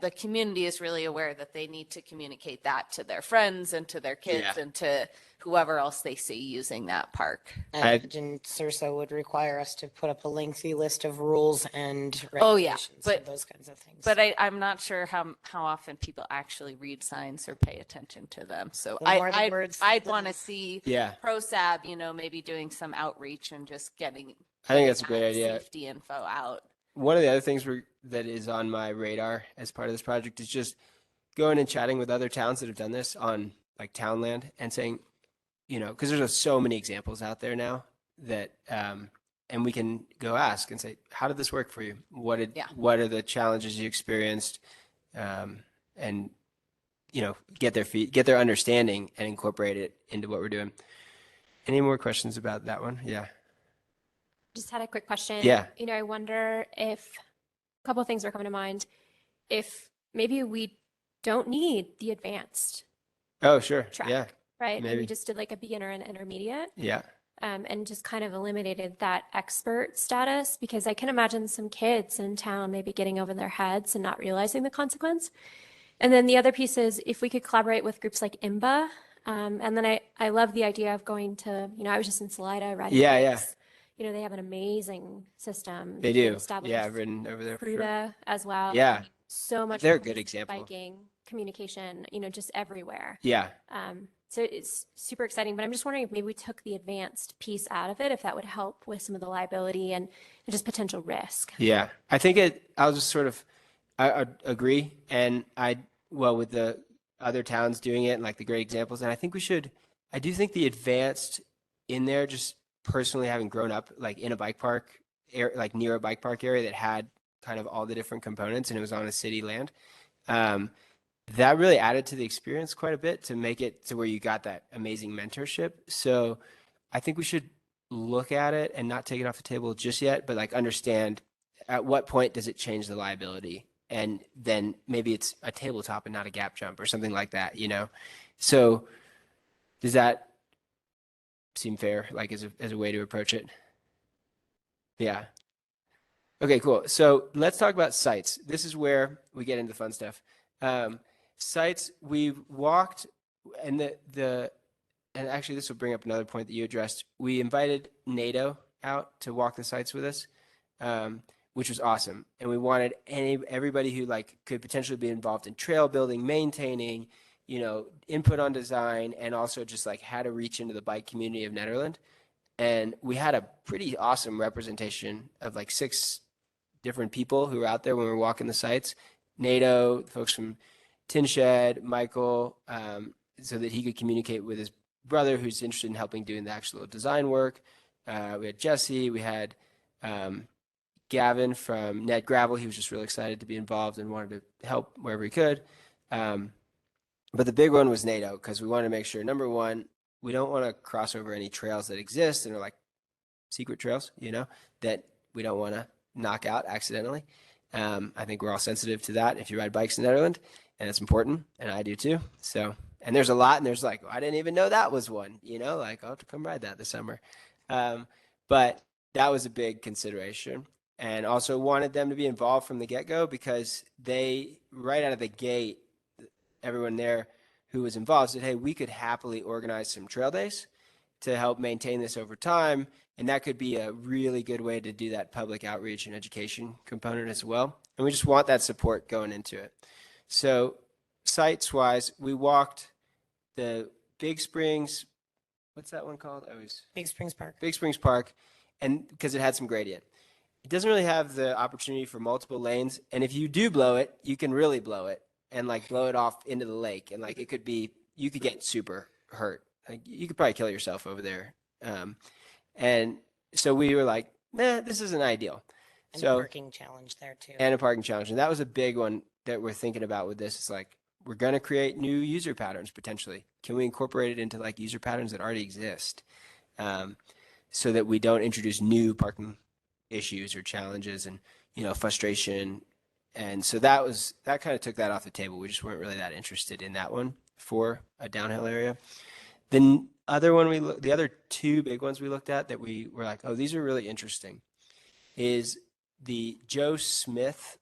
the community is really aware that they need to communicate that to their friends and to their kids Yeah. and to whoever else they see using that park. I I- imagine Sursa would require us to put up a lengthy list of rules and Oh, yeah, regulations but- and those kinds of things. But I'm not sure how often people actually read signs or pay attention to them. So The more the words, the I'd want to less. see Yeah. ProSab, you know, maybe doing some outreach and just getting I think that's a getting great that idea. safety info out. One of the other things that is on my radar as part of this project is just going and chatting with other towns that have done this on like town land and saying, you know, because there's just so many examples out there now that, and we can go ask and say, how did this work for you? What are the challenges you experienced? And, you know, get their understanding and incorporate it into what we're doing. Any more questions about that one? Yeah. Just had a quick question. Yeah. You know, I wonder if a couple of things are coming to mind. If maybe we don't need the advanced Oh, sure. track, Yeah. right? And we maybe. just did like a beginner and intermediate, Yeah. and just kind of eliminated that expert status, because I can imagine some kids in town maybe getting over their heads and not realizing the consequence. And then the other piece is if we could collaborate with groups like IMBA. And then I love the idea of going to, you know, I was just in Salida riding Yeah, yeah. bikes. You know, they have an amazing system. They They've do. established Yeah, I've ridden over there. For sure. Fruta as well. Yeah. So much They're a more good example. biking, communication, you know, just everywhere. Yeah. So it's super exciting, but I'm just wondering if maybe we took the advanced piece out of it, if that would help with some of the liability and just potential risk. Yeah. I think I'll just sort of, I agree. And well, with the other towns doing it and like the great examples, and I do think the advanced in there, just personally having grown up like in a bike park, like near a bike park area that had kind of all the different components and it was on a city land. That really added to the experience quite a bit to make it to where you got that amazing mentorship. So I think we should look at it and not take it off the table just yet, but like understand at what point does it change the liability? And then maybe it's a tabletop and not a gap jump or something like that, you know? So does that seem fair, like as a way to approach it? Yeah. Okay, cool. So let's talk about sites. This is where we get into the fun stuff. Sites, we've walked, and and actually this will bring up another point that you addressed. We invited NATO out to walk the sites with us, which was awesome. And we wanted everybody who like could potentially be involved in trail building, maintaining, you know, input on design, and also just like how to reach into the bike community of Nederland. And we had a pretty awesome representation of like 6 different people who were out there when we were walking the sites. NATO, folks from Tin Shed, Michael, so that he could communicate with his brother who's interested in helping doing the actual design work. We had Jesse, we had Gavin from Net Gravel. He was just really excited to be involved and wanted to help wherever he could. But the big one was NATO, because we wanted to make sure, number one, we don't want to cross over any trails that exist and are like secret trails, you know, that we don't want to knock out accidentally. I think we're all sensitive to that if you ride bikes in Nederland, and it's important, and I do too. So, and there's a lot, and there's like, I didn't even know that was one, you know, like I'll have to come ride that this summer. But that was a big consideration, and also wanted them to be involved from the get-go, because they, right out of the gate, everyone there who was involved said, hey, we could happily organize some trail days to help maintain this over time. And that could be a really good way to do that public outreach and education component as well. And we just want that support going into it. So sites wise, we walked the Big Springs, what's that one called? Big Springs Park. Big Springs Park, and because it had some gradient. It doesn't really have the opportunity for multiple lanes. And if you do blow it, you can really blow it and like blow it off into the lake. And like, you could get super hurt. Like you could probably kill yourself over there. And so we were like, nah, this isn't ideal. And So a parking challenge there too. and a parking challenge. And that was a big one that we're thinking about with this. It's like, we're going to create new user patterns potentially. Can we incorporate it into like user patterns that already exist? So that we don't introduce new parking issues or challenges and, frustration. And so that kind of took that off the table. We just weren't really that interested in that one for a downhill area. The other two big ones we looked at that we were like, oh, these are really interesting, is the Joe Smith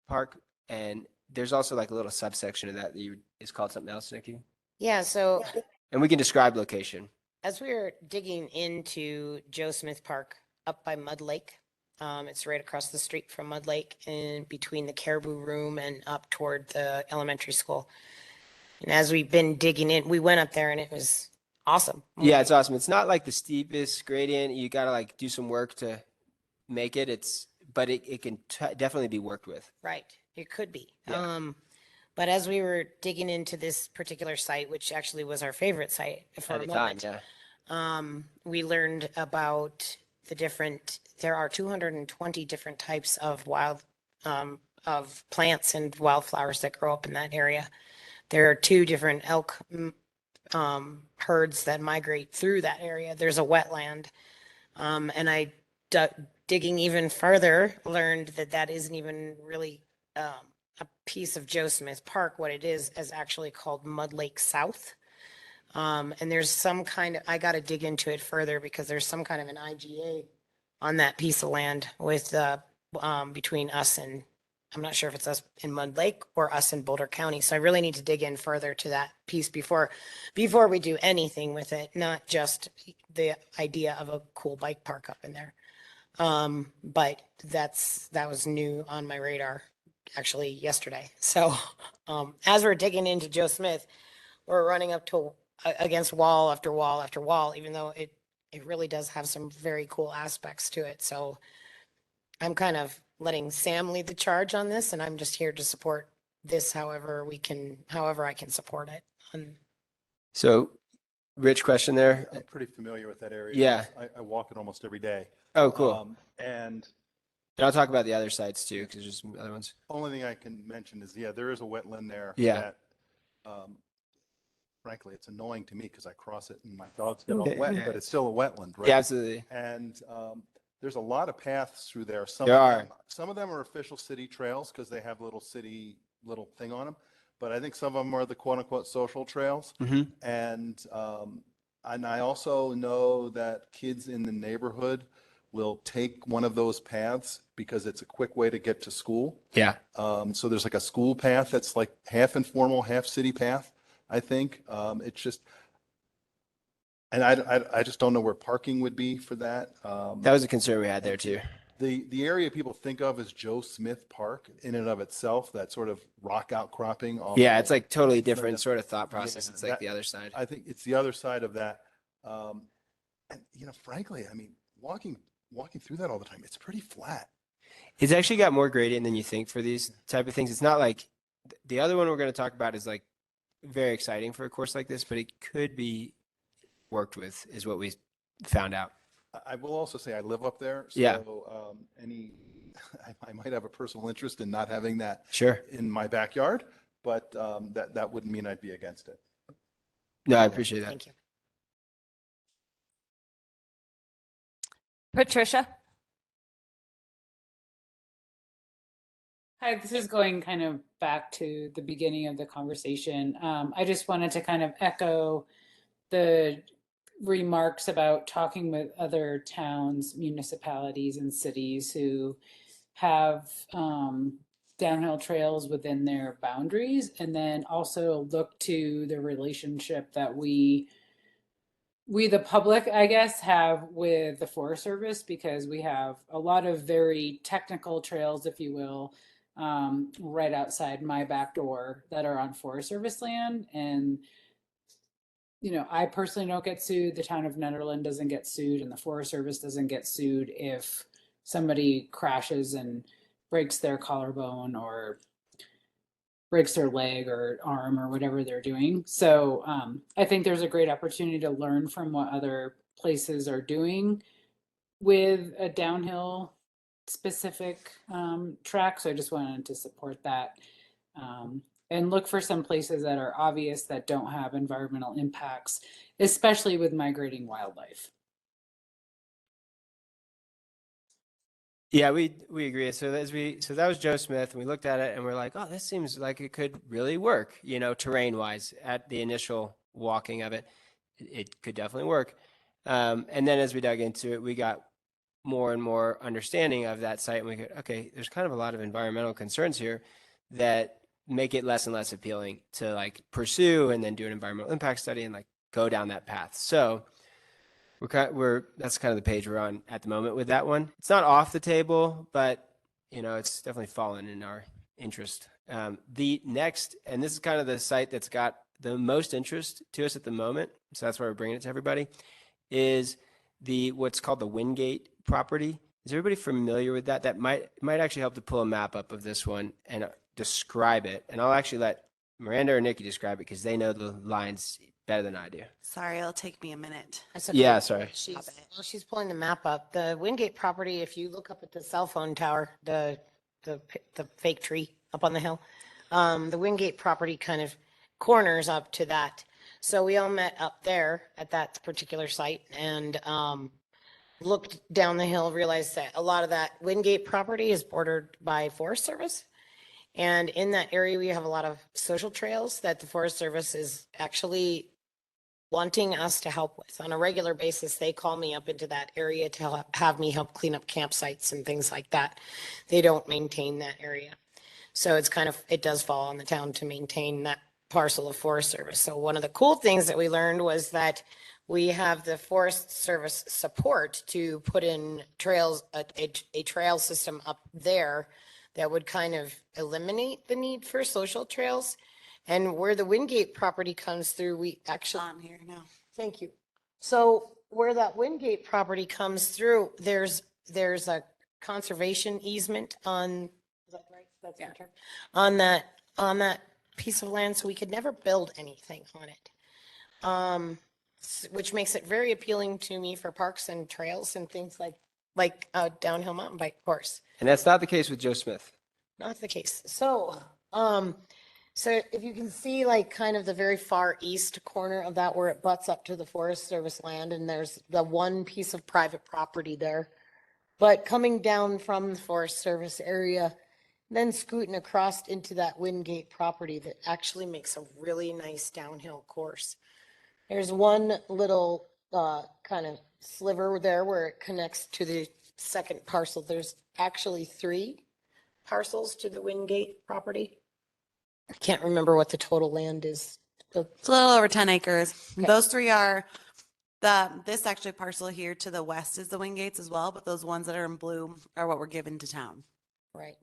Park, and there's also like a little subsection of that is called something else, Nikki. Yeah, so And we can describe location. as we were digging into Joe Smith Park up by Mud Lake, it's right across the street from Mud Lake and between the Caribou Room and up toward the elementary school. And as we've been digging in, we went up there and it was awesome. Yeah, it's awesome. It's not like the steepest gradient. You got to like do some work to make it. But it can definitely be worked with. Right. It could be. Yeah. But as we were digging into this particular site, which actually was our favorite site for At a the time, moment, yeah. we learned about there are 220 different types of of plants and wildflowers that grow up in that area. There are 2 different elk herds that migrate through that area. There's a wetland. And digging even further, learned that isn't even really a piece of Joe Smith Park. What it is actually called Mud Lake South. And there's some kind of, I got to dig into it further because there's some kind of an IGA on that piece of land with between us and, I'm not sure if it's us in Mud Lake or us in Boulder County. So I really need to dig in further to that piece before we do anything with it, not just the idea of a cool bike park up in there. But that was new on my radar actually yesterday. So as we're digging into Joe Smith, we're running up to against wall after wall after wall, even though it really does have some very cool aspects to it. So I'm kind of letting Sam lead the charge on this, and I'm just here to support this however I can support it. So, Rich, question there. I'm pretty familiar with that area. Yeah. I walk it almost every day. Oh, cool. And And I'll talk about the other sites too, because there's some other ones. only thing I can mention is, there is a wetland there. Yeah. That, frankly, it's annoying to me because I cross it and my dogs get all wet, but it's still a wetland, right? Yeah, absolutely. And there's a lot of paths through there. Some of them are official city trails because they have little thing on them. But I think some of them are the quote unquote social trails. Mm-hmm. And I also know that kids in the neighborhood will take one of those paths because it's a quick way to get to school. Yeah. So there's like a school path that's like half informal, half city path, I think. It's just, and I just don't know where parking would be for that. That was a concern we had there too. The area people think of as Joe Smith Park in and of itself, that sort of rock outcropping. Yeah, it's like totally different sort of thought process. Yeah, It's like the other side. I think it's the other side of that. And frankly, I mean, walking through that all the time, it's pretty flat. It's actually got more gradient than you think for these type of things. It's not like the other one we're going to talk about is like very exciting for a course like this, but it could be worked with, is what we found out. I will also say I live up there, so Yeah. I might have a personal interest in not having that Sure. in my backyard, but that wouldn't mean I'd be against it. No, I appreciate that. Thank you. Patricia? Hi, this is going kind of back to the beginning of the conversation. I just wanted to kind of echo the remarks about talking with other towns, municipalities, and cities who have downhill trails within their boundaries, and then also look to the relationship that we the public, I guess, have with the Forest Service, because we have a lot of very technical trails, if you will, right outside my back door that are on Forest Service land. And I personally don't get sued. The town of Nederland doesn't get sued, and the Forest Service doesn't get sued if somebody crashes and breaks their collarbone or breaks their leg or arm or whatever they're doing. So I think there's a great opportunity to learn from what other places are doing with a downhill specific track. So I just wanted to support that. And look for some places that are obvious that don't have environmental impacts, especially with migrating wildlife. Yeah, we agree. So that was Joe Smith, and we looked at it and we're like, oh, this seems like it could really work, terrain wise at the initial walking of it. It could definitely work. And then as we dug into it, we got more and more understanding of that site, and we go, okay, there's kind of a lot of environmental concerns here that make it less and less appealing to like pursue and then do an environmental impact study and like go down that path. So that's kind of the page we're on at the moment with that one. It's not off the table, but it's definitely fallen in our interest. The next, and this is kind of the site that's got the most interest to us at the moment, so that's why we're bringing it to everybody, is what's called the Wingate property. Is everybody familiar with that? That might actually help to pull a map up of this one and describe it. And I'll actually let Miranda or Nikki describe it because they know the lines better than I do. Sorry, it'll take me a minute. That's okay. Yeah, sorry. While she's pulling the map up, the Wingate property, if you look up at the cell phone tower, the fake tree up on the hill, the Wingate property kind of corners up to that. So we all met up there at that particular site and looked down the hill, realized that a lot of that Wingate property is bordered by Forest Service. And in that area, we have a lot of social trails that the Forest Service is actually wanting us to help with. On a regular basis, they call me up into that area to have me help clean up campsites and things like that. They don't maintain that area. So it does fall on the town to maintain that parcel of Forest Service. So one of the cool things that we learned was that we have the Forest Service support to put in trails, a trail system up there that would kind of eliminate the need for social trails. And where the Wingate property comes through, we actually, On here now. thank you. So where that Wingate property comes through, there's a conservation easement on, is that right? That's the term. On that piece of land, so we could never build anything on it. Which makes it very appealing to me for parks and trails and things like a downhill mountain bike course. And that's not the case with Joe Smith. Not the case. So if you can see like kind of the very far east corner of that where it butts up to the Forest Service land and there's the one piece of private property there. But coming down from the Forest Service area, then scooting across into that Wingate property that actually makes a really nice downhill course. There's one little kind of sliver there where it connects to the second parcel. There's actually 3 parcels to the Wingate property. I can't remember what the total land is. It's a little over 10 acres. Okay. Those 3 are this actually parcel here to the west is the Wingates as well, but those ones that are in blue are what were given to town. Right.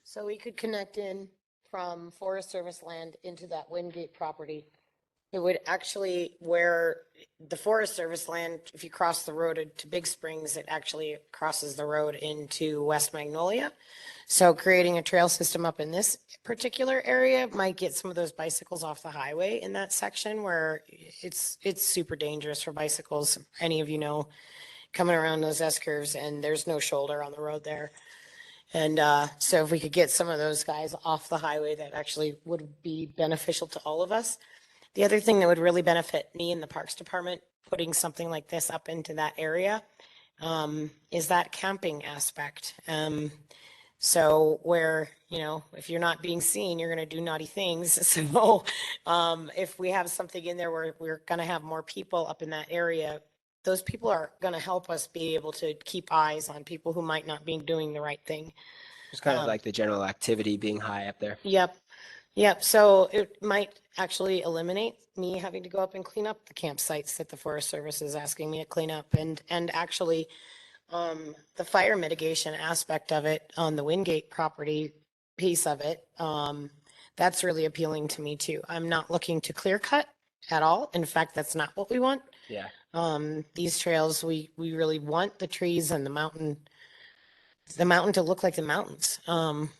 So we could connect in from Forest Service land into that Wingate property. It would actually, where the Forest Service land, if you cross the road to Big Springs, it actually crosses the road into West Magnolia. So creating a trail system up in this particular area might get some of those bicycles off the highway in that section where it's super dangerous for bicycles. Any of you know, coming around those S curves and there's no shoulder on the road there. And so if we could get some of those guys off the highway, that actually would be beneficial to all of us. The other thing that would really benefit me and the Parks Department, putting something like this up into that area, is that camping aspect. So where, if you're not being seen, you're going to do naughty things. So if we have something in there where we're going to have more people up in that area, those people are going to help us be able to keep eyes on people who might not be doing the right thing. It's kind of like the general activity being high up there. Yep. Yep. So it might actually eliminate me having to go up and clean up the campsites that the Forest Service is asking me to clean up, and actually the fire mitigation aspect of it on the Wingate property piece of it. That's really appealing to me too. I'm not looking to clear cut at all. In fact, that's not what we want. Yeah. These trails, we really want the trees and the mountain to look like the mountains.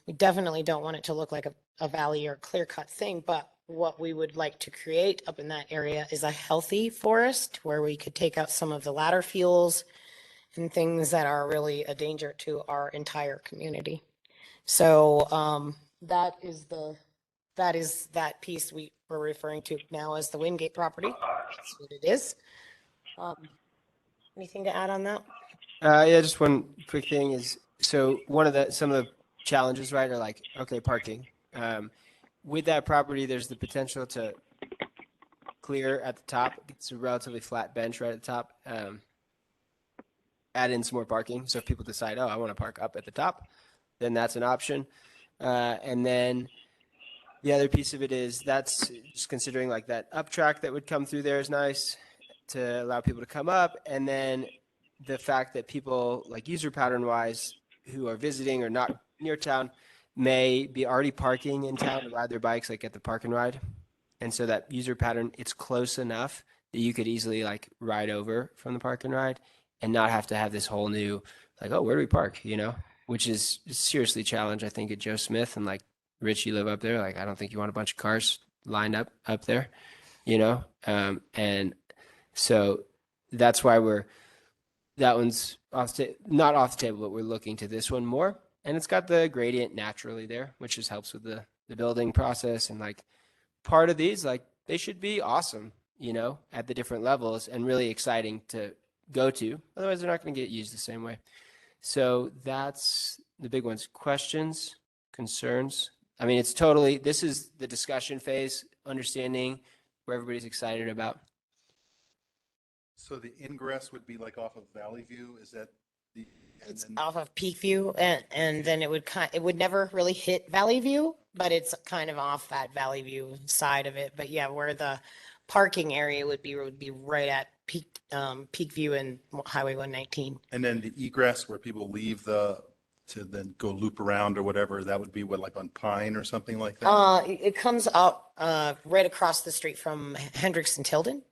We definitely don't want it to look like a valley or clear cut thing, but what we would like to create up in that area is a healthy forest where we could take out some of the ladder fuels and things that are really a danger to our entire community. So that is that piece we're referring to now as the Wingate property. That's what it is. Anything to add on that? Yeah, just one quick thing is, so some of the challenges, right, are like, okay, parking. With that property, there's the potential to clear at the top. It's a relatively flat bench right at the top. Add in some more parking. So if people decide, oh, I want to park up at the top, then that's an option. And then the other piece of it is that's just considering like that up track that would come through there is nice to allow people to come up. And then the fact that people like user pattern wise who are visiting or not near town may be already parking in town to ride their bikes like at the park and ride. And so that user pattern, it's close enough that you could easily like ride over from the park and ride and not have to have this whole new like, oh, where do we park? You know, which is seriously a challenge, I think, at Joe Smith and like Rich, you live up there. Like, I don't think you want a bunch of cars lined up there, you know? And so that's why that one's not off the table, but we're looking to this one more. And it's got the gradient naturally there, which just helps with the building process. And like part of these, like they should be awesome, you know, at the different levels and really exciting to go to. Otherwise, they're not going to get used the same way. So that's the big ones. Questions, concerns? I mean, this is the discussion phase, understanding where everybody's excited about. So the ingress would be like off of Valley View, is that the? It's off of Peak View and then it would never really hit Valley View, but it's kind of off that Valley View side of it. But yeah, where the parking area would be right at Peak View and Highway 119. And then the egress where people leave to then go loop around or whatever, that would be what, like on Pine or something like that? It comes up right across the street from Hendricks and Tilden.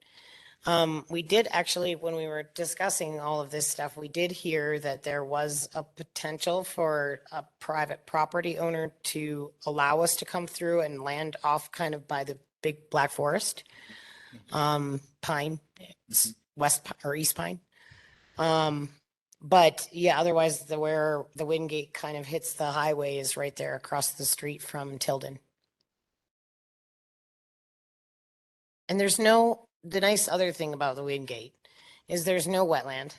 We did actually, when we were discussing all of this stuff, we did hear that there was a potential for a private property owner to allow us to come through and land off kind of by the big Black Forest. Pine, West or East Pine. But yeah, otherwise where the Wingate kind of hits the highway is right there across the street from Tilden. And the nice other thing about the Wingate is there's no wetland.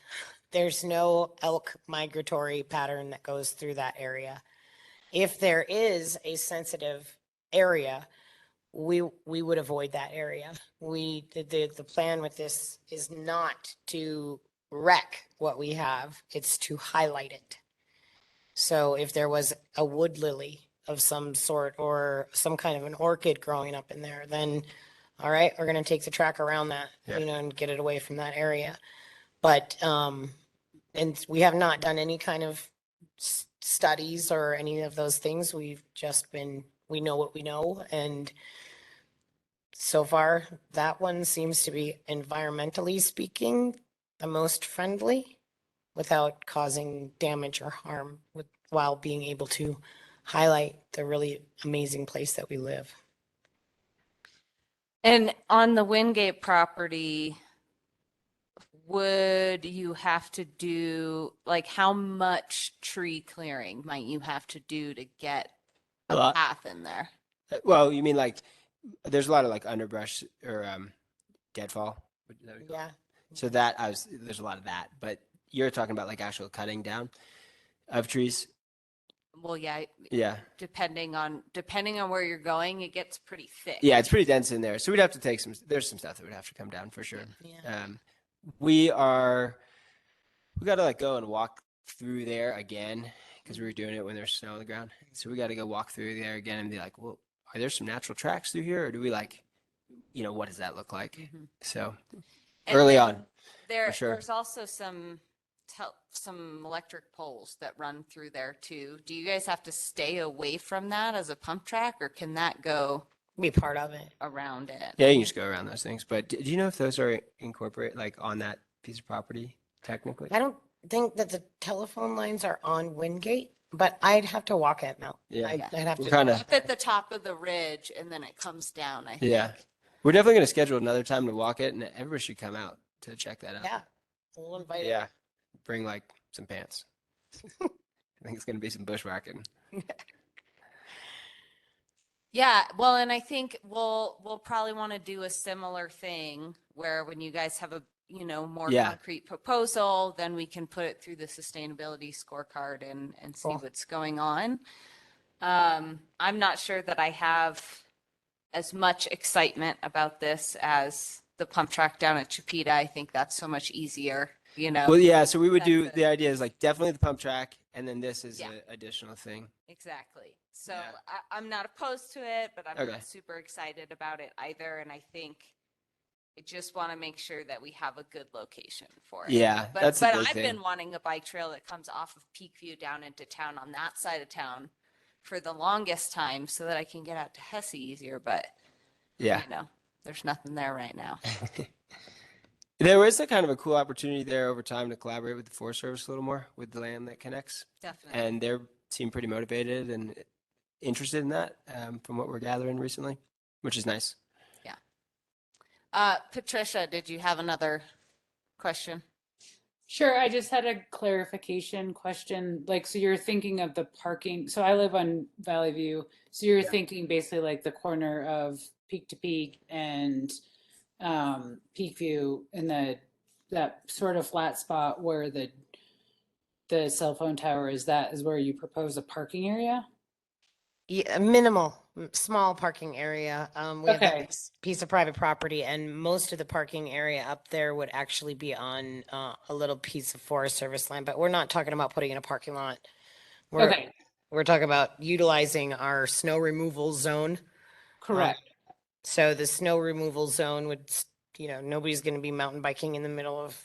There's no elk migratory pattern that goes through that area. If there is a sensitive area, we would avoid that area. The plan with this is not to wreck what we have, it's to highlight it. So if there was a wood lily of some sort or some kind of an orchid growing up in there, then all right, we're going to take the track around that, you know, and get it away from that area. But, and we have not done any kind of studies or any of those things. We've just we know what we know. And so far, that one seems to be, environmentally speaking, the most friendly without causing damage or harm while being able to highlight the really amazing place that we live. And on the Wingate property, would you have to do, like, how much tree clearing might you have to do to get A a lot. path in there? Well, you mean like there's a lot of like underbrush or deadfall. Yeah. So there's a lot of that, but you're talking about like actual cutting down of trees. Well, yeah, Yeah. depending on where you're going, it gets pretty thick. Yeah, it's pretty dense in there. So we'd have to there's some stuff that would have to come down for sure. Yeah. We got to like go and walk through there again because we were doing it when there's snow on the ground. So we got to go walk through there again and be like, well, are there some natural tracks through here or do we like, you know, what does that look like? Mhm. So And early then on. for sure. There's also some electric poles that run through there too. Do you guys have to stay away from that as a pump track, or can that go Be part of it. around it? Yeah, you can just go around those things. But do you know if those are incorporated like on that piece of property technically? I don't think that the telephone lines are on Wingate, but I'd have to walk it now. Yeah. I'd have We're to. kinda- Up at the top of the ridge and then it comes down, I think. Yeah. We're definitely going to schedule another time to walk it and everybody should come out to check that out. Yeah. We'll invite Yeah. Bring like some pants. I think it's going to be some bushwhacking. Yeah, well, and I think we'll probably want to do a similar thing where when you guys have more Yeah. concrete proposal, then we can put it through the sustainability scorecard and see Cool. what's going on. I'm not sure that I have as much excitement about this as the pump track down at Chipeta. I think that's so much easier, Well, yeah, so we would do, That's the idea is like definitely the pump track, and then this is Yeah. an additional thing. Exactly. So Yeah. I'm not opposed to it, but I'm Okay. not super excited about it either. And I think I just want to make sure that we have a good location for it. Yeah, But that's the but big I've thing. been wanting a bike trail that comes off of Peakview down into town on that side of town for the longest time so that I can get out to Hesse easier. But Yeah. there's nothing there right now. There is a kind of a cool opportunity there over time to collaborate with the Forest Service a little more with the land that connects. Definitely. And they seem pretty motivated and interested in that, from what we're gathering recently, which is nice. Patricia, did you have another question? Sure, I just had a clarification question. Like, so you're thinking of the parking. So I live on Valley View. So you're thinking basically like the corner of Peak to Peak and Peak View in that sort of flat spot where the cell phone tower is, that is where you propose a parking area? Yeah, minimal, small parking area. We have Okay. that piece of private property, and most of the parking area up there would actually be on a little piece of Forest Service land. But we're not talking about putting in a parking lot. Okay, We're talking about utilizing our snow removal zone. correct. So the snow removal zone would, nobody's going to be mountain biking in the middle of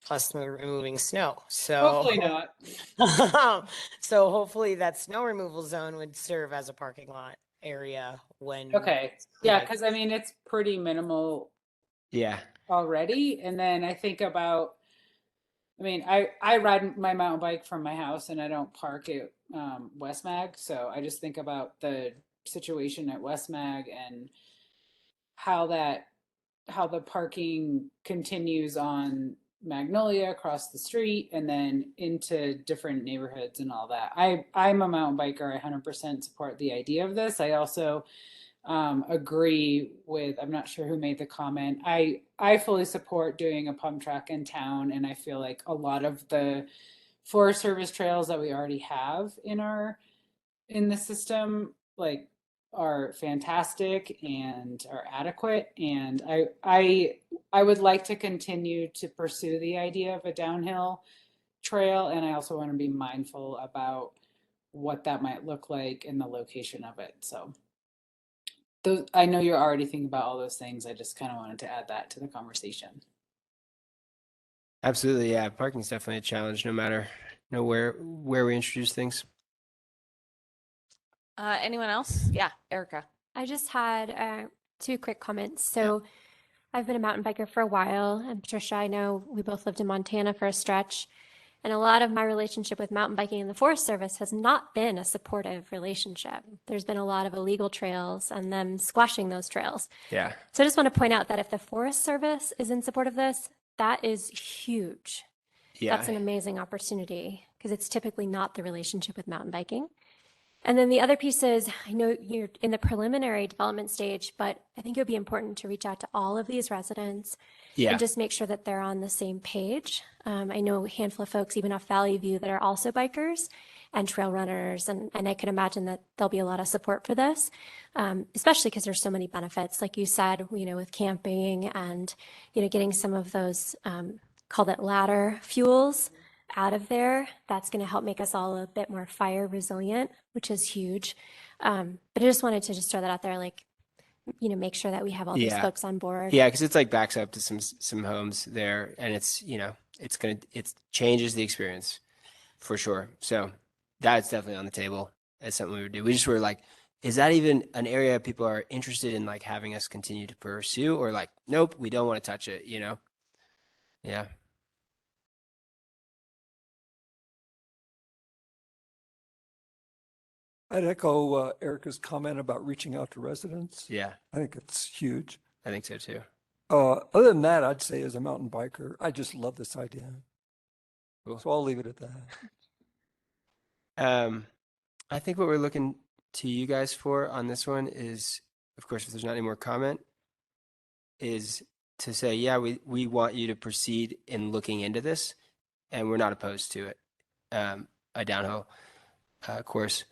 us removing snow. So Hopefully not. so hopefully that snow removal zone would serve as a parking lot area when. Okay, yeah, because I mean, it's pretty minimal Yeah. already. And then I think about, I mean, I ride my mountain bike from my house and I don't park at West Mag. So I just think about the situation at West Mag and how the parking continues on Magnolia across the street and then into different neighborhoods and all that. I'm a mountain biker. I 100% support the idea of this. I also agree with, I'm not sure who made the comment. I fully support doing a pump track in town, and I feel like a lot of the Forest Service trails that we already have in the system like are fantastic and are adequate. And I would like to continue to pursue the idea of a downhill trail, and I also want to be mindful about what that might look like and the location of it. So I know you're already thinking about all those things. I just kind of wanted to add that to the conversation. Absolutely. Yeah. Parking is definitely a challenge no matter where we introduce things. Anyone else? Yeah, Erica. I just had two quick comments. So I've been a mountain biker for a while, and Patricia, I know we both lived in Montana for a stretch. And a lot of my relationship with mountain biking and the Forest Service has not been a supportive relationship. There's been a lot of illegal trails and them squashing those trails. Yeah. So I just want to point out that if the Forest Service is in support of this, that is huge. Yeah. That's an amazing opportunity because it's typically not the relationship with mountain biking. And then the other piece is, I know you're in the preliminary development stage, but I think it would be important to reach out to all of these residents Yeah. and just make sure that they're on the same page. I know a handful of folks, even off Valley View, that are also bikers and trail runners, and I can imagine that there'll be a lot of support for this, especially because there's so many benefits, like you said, with camping and, getting some of those, call it ladder fuels out of there. That's going to help make us all a bit more fire resilient, which is huge. But I just wanted to just throw that out there, like, make sure that we have all these Yeah. folks on board. Yeah, because it's like backs up to some homes there, and it's it changes the experience for sure. So that's definitely on the table as something we would do. We just were like, is that even an area people are interested in, like having us continue to pursue, or like, nope, we don't want to touch it. Yeah. I'd echo Erica's comment about reaching out to residents. Yeah, I think it's huge. I think so too. Other than that, I'd say as a mountain biker, I just love this idea. Cool. So I'll leave it at that. I think what we're looking to you guys for on this one is, of course, if there's not any more comment, is to say, yeah, we want you to proceed in looking into this, and we're not opposed to it, a downhill course.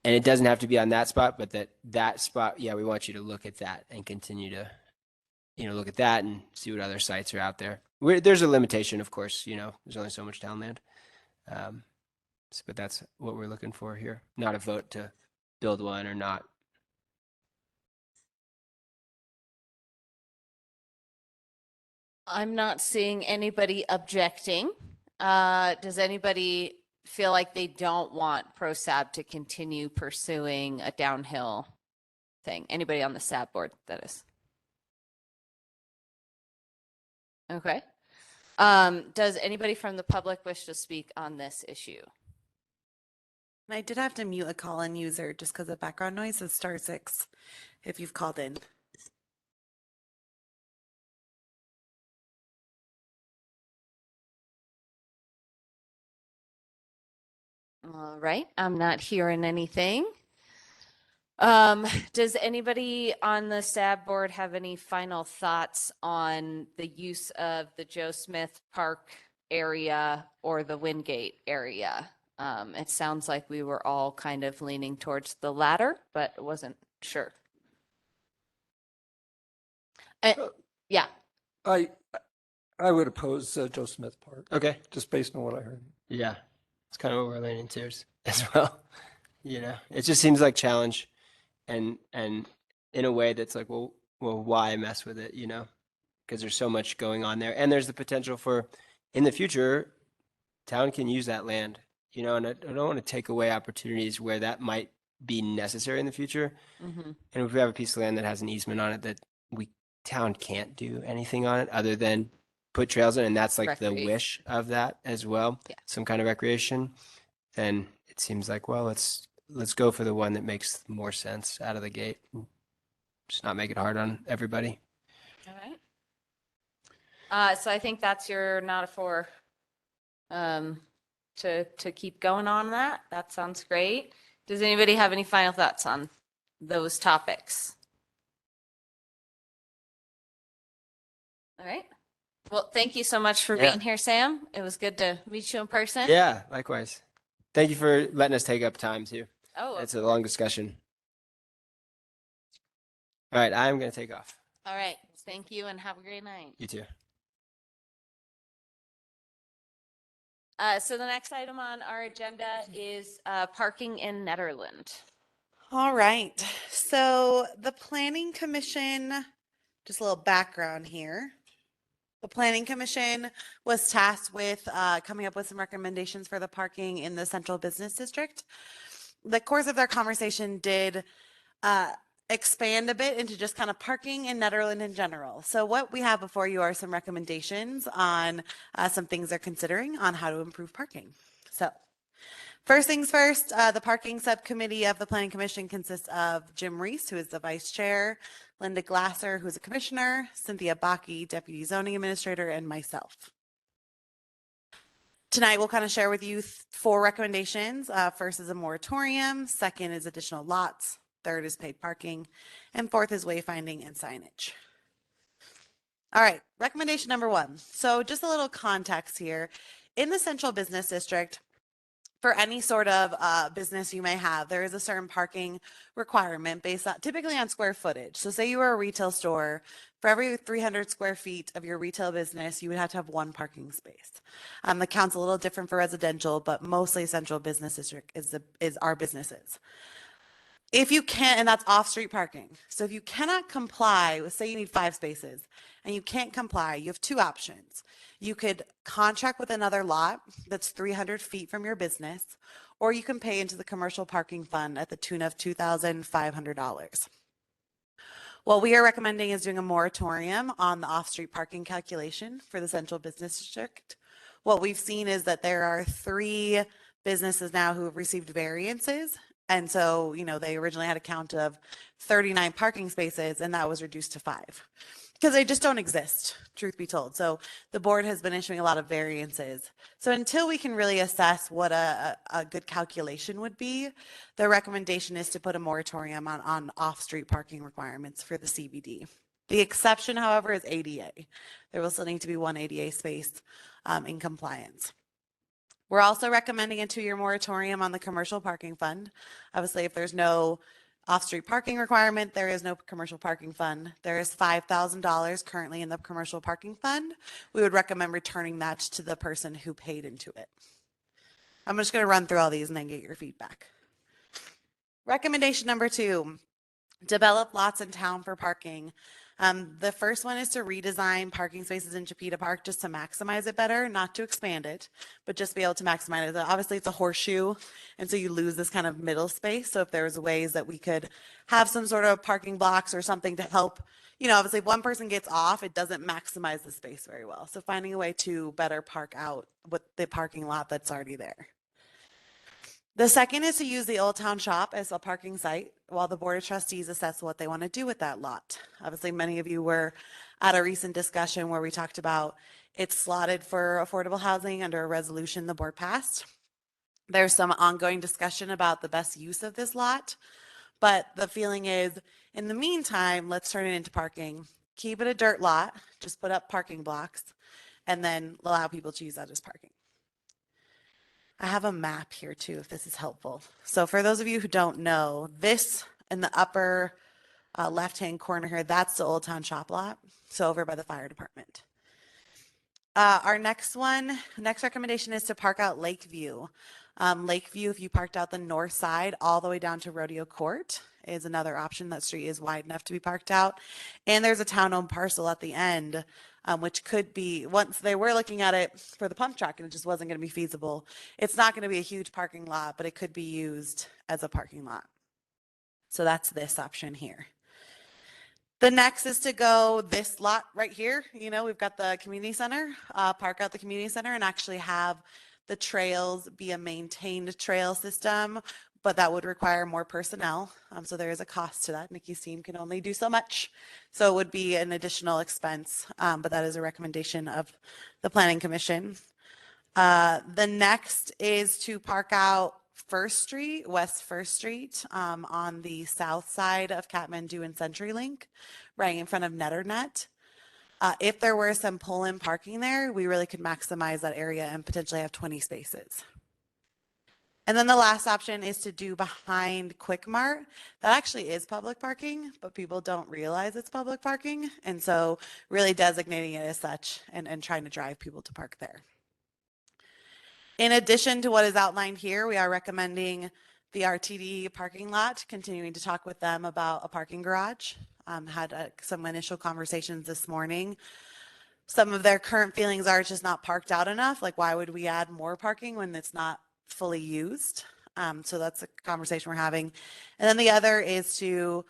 And it doesn't have to be on that spot, but that spot, yeah, we want you to look at that and continue to, look at that and see what other sites are out there. There's a limitation, of course, there's only so much downland. But that's what we're looking for here, not a vote to build one or not. I'm not seeing anybody objecting. Does anybody feel like they don't want ProSab to continue pursuing a downhill thing? Anybody on the SAB board, that is? Okay. Does anybody from the public wish to speak on this issue? And I did have to mute a call-in user just because of background noise. It's *6 if you've called in. All right, I'm not hearing anything. Does anybody on the SAB board have any final thoughts on the use of the Joe Smith Park area or the Wingate area? It sounds like we were all kind of leaning towards the latter, but wasn't sure. Yeah, I would oppose Joe Smith Park, Okay. just based on what I heard. Yeah. It's kind of what we're leaning towards as well. It just seems like challenge and in a way that's like, well, why mess with it, because there's so much going on there. And there's the potential for, in the future, town can use that land, and I don't want to take away opportunities where that might be necessary in the future. mm-hmm. And if we have a piece of land that has an easement on it that town can't do anything on it other than put trails in, and that's like the wish of that as well. Yeah. Some kind of recreation, then it seems like, well, let's go for the one that makes more sense out of the gate. Just not make it hard on everybody. All right. So I think that's your not a four. To keep going on that. That sounds great. Does anybody have any final thoughts on those topics? All right. Well, thank you so much for being here, Sam. It was good to meet you in person. Yeah, likewise. Thank you for letting us take up time too. Oh, it's a long discussion. All right, I'm going to take off. All right. Thank you and have a great night. You too. So the next item on our agenda is parking in Nederland. All right. So the Planning Commission, just a little background here. The Planning Commission was tasked with coming up with some recommendations for the parking in the Central Business District. The course of their conversation did expand a bit into just kind of parking in Nederland in general. So what we have before you are some recommendations on some things they're considering on how to improve parking. So first things first, the parking subcommittee of the Planning Commission consists of Jim Reese, who is the vice chair, Linda Glasser, who's a commissioner, Cynthia Bakke, deputy zoning administrator, and myself. Tonight, we'll kind of share with you 4 recommendations. First is a moratorium. Second is additional lots. Third is paid parking. And fourth is wayfinding and signage. All right, recommendation number 1. So just a little context here. In the Central Business District, for any sort of business you may have, there is a certain parking requirement based on typically on square footage. So say you were a retail store, for every 300 square feet of your retail business, you would have to have 1 parking space. The count's a little different for residential, but mostly Central Business District is our businesses. If you can't, and that's off-street parking. So if you cannot comply with, say you need 5 spaces and you can't comply, you have 2 options. You could contract with another lot that's 300 feet from your business, or you can pay into the commercial parking fund at the tune of $2,500. What we are recommending is doing a moratorium on the off-street parking calculation for the Central Business District. What we've seen is that there are 3 businesses now who have received variances. And so, they originally had a count of 39 parking spaces and that was reduced to 5. Because they just don't exist, truth be told. So the board has been issuing a lot of variances. So until we can really assess what a good calculation would be, the recommendation is to put a moratorium on off-street parking requirements for the CBD. The exception, however, is ADA. There will still need to be one ADA space in compliance. We're also recommending a 2-year moratorium on the commercial parking fund. Obviously, if there's no off-street parking requirement, there is no commercial parking fund. There is $5,000 currently in the commercial parking fund. We would recommend returning that to the person who paid into it. I'm just going to run through all these and then get your feedback. Recommendation number 2, develop lots in town for parking. The first one is to redesign parking spaces in Chipeta Park just to maximize it better, not to expand it, but just be able to maximize it. Obviously, it's a horseshoe, and so you lose this kind of middle space. So if there was ways that we could have some sort of parking blocks or something to help, obviously if one person gets off, it doesn't maximize the space very well. So finding a way to better park out with the parking lot that's already there. The second is to use the Old Town Shop as a parking site while the Board of Trustees assess what they want to do with that lot. Obviously, many of you were at a recent discussion where we talked about it's slotted for affordable housing under a resolution the board passed. There's some ongoing discussion about the best use of this lot, but the feeling is, in the meantime, let's turn it into parking. Keep it a dirt lot, just put up parking blocks, and then allow people to use that as parking. I have a map here too, if this is helpful. So for those of you who don't know, this in the upper left-hand corner here, that's the Old Town Shop lot. So over by the fire department. Our next recommendation is to park out Lakeview. Lakeview, if you parked out the north side all the way down to Rodeo Court, is another option. That street is wide enough to be parked out. And there's a town-owned parcel at the end, which could be, once they were looking at it for the pump track and it just wasn't going to be feasible. It's not going to be a huge parking lot, but it could be used as a parking lot. So that's this option here. The next is to go this lot right here. We've got the community center, park out the community center and actually have the trails be a maintained trail system, but that would require more personnel. So there is a cost to that. Nikki's team can only do so much. So it would be an additional expense, but that is a recommendation of the Planning Commission. The next is to park out West First Street on the south side of Kathmandu and CenturyLink, right in front of Netternet. If there were some pull-in parking there, we really could maximize that area and potentially have 20 spaces. And then the last option is to do behind Quick Mart. That actually is public parking, but people don't realize it's public parking. And so really designating it as such and trying to drive people to park there. In addition to what is outlined here, we are recommending the RTD parking lot, continuing to talk with them about a parking garage. Had some initial conversations this morning. Some of their current feelings are it's just not parked out enough. Like, why would we add more parking when it's not fully used? So that's a conversation we're having. And then the other is to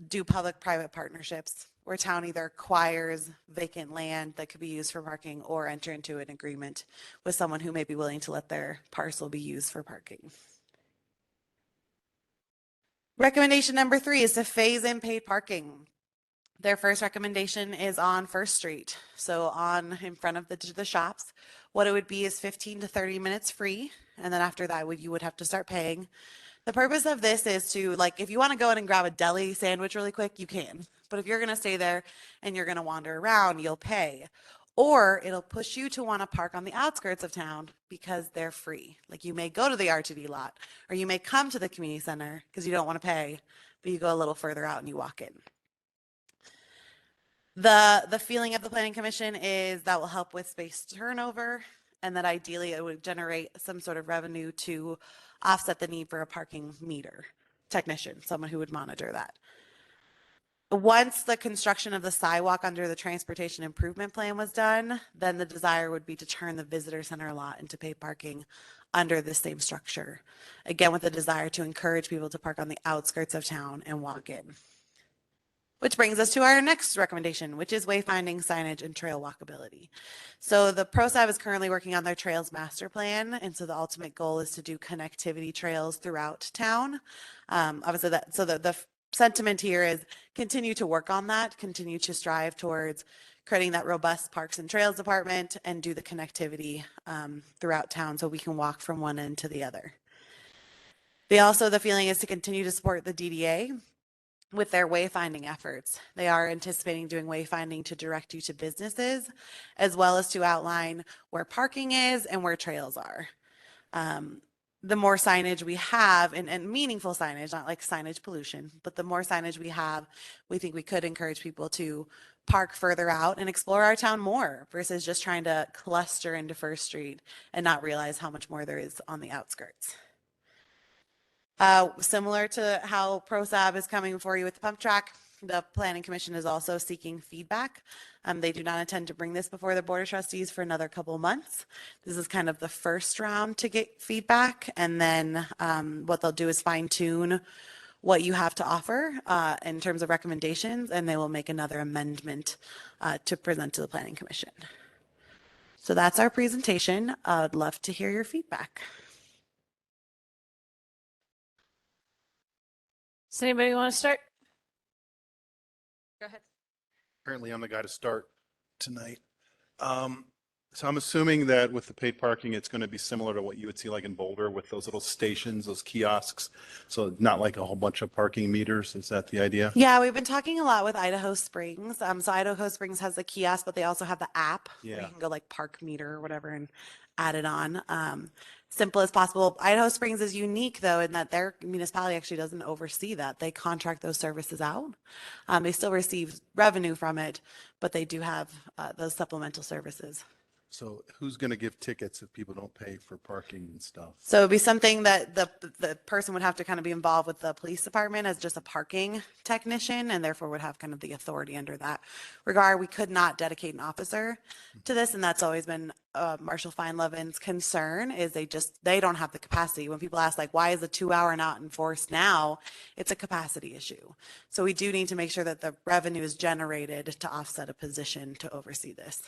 do public-private partnerships where town either acquires vacant land that could be used for parking or enter into an agreement with someone who may be willing to let their parcel be used for parking. Recommendation number 3 is to phase in paid parking. Their first recommendation is on First Street. So in front of the shops, what it would be is 15 to 30 minutes free. And then after that, you would have to start paying. The purpose of this is to, like, if you want to go in and grab a deli sandwich really quick, you can. But if you're going to stay there and you're going to wander around, you'll pay. Or it'll push you to want to park on the outskirts of town because they're free. Like, you may go to the RTD lot or you may come to the community center because you don't want to pay, but you go a little further out and you walk in. The feeling of the Planning Commission is that will help with space turnover and that ideally it would generate some sort of revenue to offset the need for a parking meter technician, someone who would monitor that. Once the construction of the sidewalk under the transportation improvement plan was done, then the desire would be to turn the visitor center lot into paid parking under the same structure. Again, with the desire to encourage people to park on the outskirts of town and walk in. Which brings us to our next recommendation, which is wayfinding, signage, and trail walkability. So the ProSAB is currently working on their trails master plan, and so the ultimate goal is to do connectivity trails throughout town. Obviously, the sentiment here is continue to work on that, continue to strive towards creating that robust parks and trails department, and do the connectivity throughout town so we can walk from one end to the other. The feeling is to continue to support the DDA. with their wayfinding efforts. They are anticipating doing wayfinding to direct you to businesses, as well as to outline where parking is and where trails are. The more signage we have, and meaningful signage, not like signage pollution, but the more signage we have, we think we could encourage people to park further out and explore our town more versus just trying to cluster into First Street and not realize how much more there is on the outskirts. Similar to how ProSab is coming for you with the pump track, the Planning Commission is also seeking feedback. They do not intend to bring this before the Board of Trustees for another couple of months. This is kind of the first round to get feedback, and then what they'll do is fine tune what you have to offer in terms of recommendations, and they will make another amendment to present to the Planning Commission. So that's our presentation. I'd love to hear your feedback. Does anybody want to start? Go ahead. Apparently I'm the guy to start tonight. So I'm assuming that with the paid parking, it's going to be similar to what you would see like in Boulder with those little stations, those kiosks. So not like a whole bunch of parking meters. Is that the idea? Yeah, we've been talking a lot with Idaho Springs. So Idaho Springs has the kiosk, but they also have the app where Yeah. you can go like park meter or whatever and add it on. Simple as possible. Idaho Springs is unique though in that their municipality actually doesn't oversee that. They contract those services out. They still receive revenue from it, but they do have those supplemental services. So who's going to give tickets if people don't pay for parking and stuff? So it'd be something that the person would have to kind of be involved with the police department as just a parking technician, and therefore would have kind of the authority under that regard. We could not dedicate an officer to this, and that's always been Marshall Feinleven's concern is they don't have the capacity. When people ask like, why is the 2 hour not enforced now? It's a capacity issue. So we do need to make sure that the revenue is generated to offset a position to oversee this.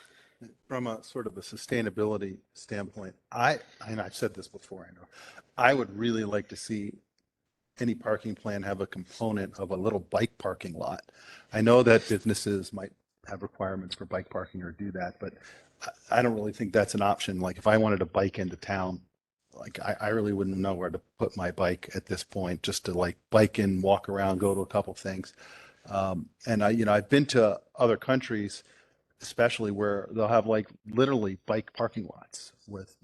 From a sort of a sustainability standpoint, and I've said this before, I know, I would really like to see any parking plan have a component of a little bike parking lot. I know that businesses might have requirements for bike parking or do that, but I don't really think that's an option. Like if I wanted to bike into town, like I really wouldn't know where to put my bike at this point, just to like bike in, walk around, go to a couple things. And I've been to other countries, especially where they'll have like literally bike parking lots with,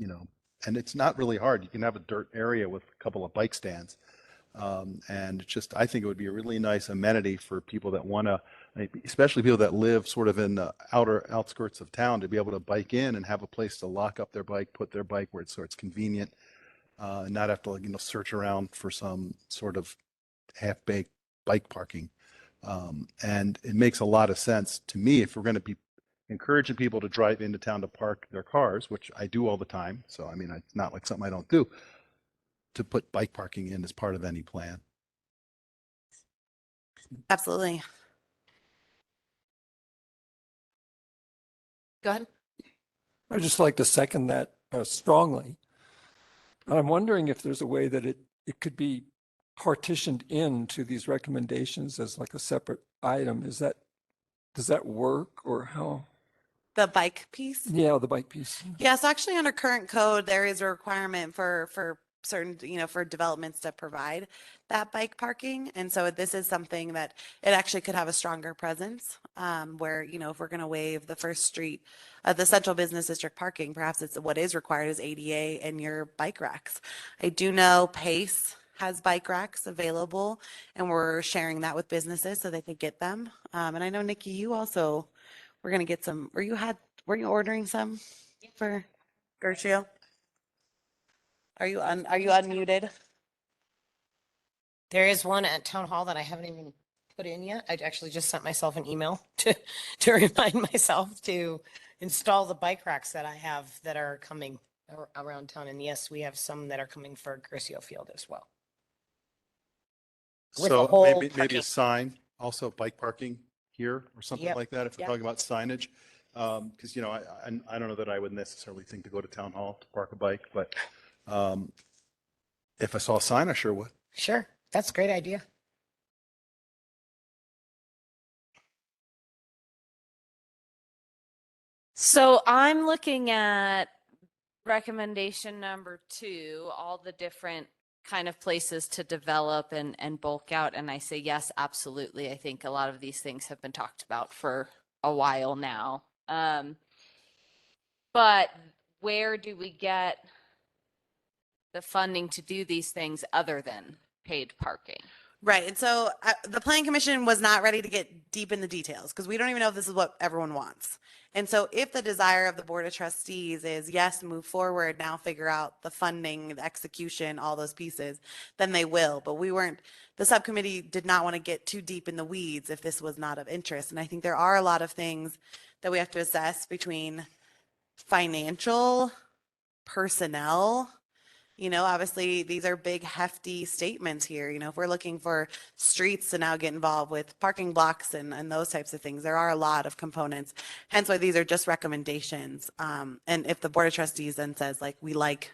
and it's not really hard. You can have a dirt area with a couple of bike stands. And I think it would be a really nice amenity for people that want to, especially people that live sort of in the outskirts of town, to be able to bike in and have a place to lock up their bike, put their bike where it's convenient, and not have to, search around for some sort of half-baked bike parking. And it makes a lot of sense to me if we're going to be encouraging people to drive into town to park their cars, which I do all the time. So, I mean, it's not like something I don't do, to put bike parking in as part of any plan. Absolutely. Go ahead. I'd just like to second that strongly. I'm wondering if there's a way that it could be partitioned into these recommendations as like a separate item. Does that work or how? The bike piece? Yeah, the bike piece. Yeah, so actually under current code, there is a requirement for certain, for developments to provide that bike parking. And so this is something that it actually could have a stronger presence where, if we're going to waive the First Street, the Central Business District parking, perhaps what is required is ADA and your bike racks. I do know Pace has bike racks available and we're sharing that with businesses so they could get them. And I know, Nikki, you also, we're going to get some, were you ordering some for Gertrude? Are you unmuted? There is one at Town Hall that I haven't even put in yet. I actually just sent myself an email to remind myself to install the bike racks that I have that are coming around town. And yes, we have some that are coming for Curcio Field as well. With a So whole maybe parking. a sign, also bike parking here or something Yep. like that, if we're Yep. talking about signage. Because, I don't know that I would necessarily think to go to town hall to park a bike, but if I saw a sign, I sure would. Sure. That's a great idea. So I'm looking at recommendation number 2, all the different kind of places to develop and bulk out. And I say, yes, absolutely. I think a lot of these things have been talked about for a while now. But where do we get the funding to do these things other than paid parking? Right. And so the planning commission was not ready to get deep in the details because we don't even know if this is what everyone wants. And so if the desire of the board of trustees is yes, move forward, now figure out the funding, the execution, all those pieces, then they will. But the subcommittee did not want to get too deep in the weeds if this was not of interest. And I think there are a lot of things that we have to assess between financial, personnel. Obviously these are big, hefty statements here. If we're looking for streets to now get involved with parking blocks and those types of things, there are a lot of components. Hence why these are just recommendations. And if the board of trustees then says like, we like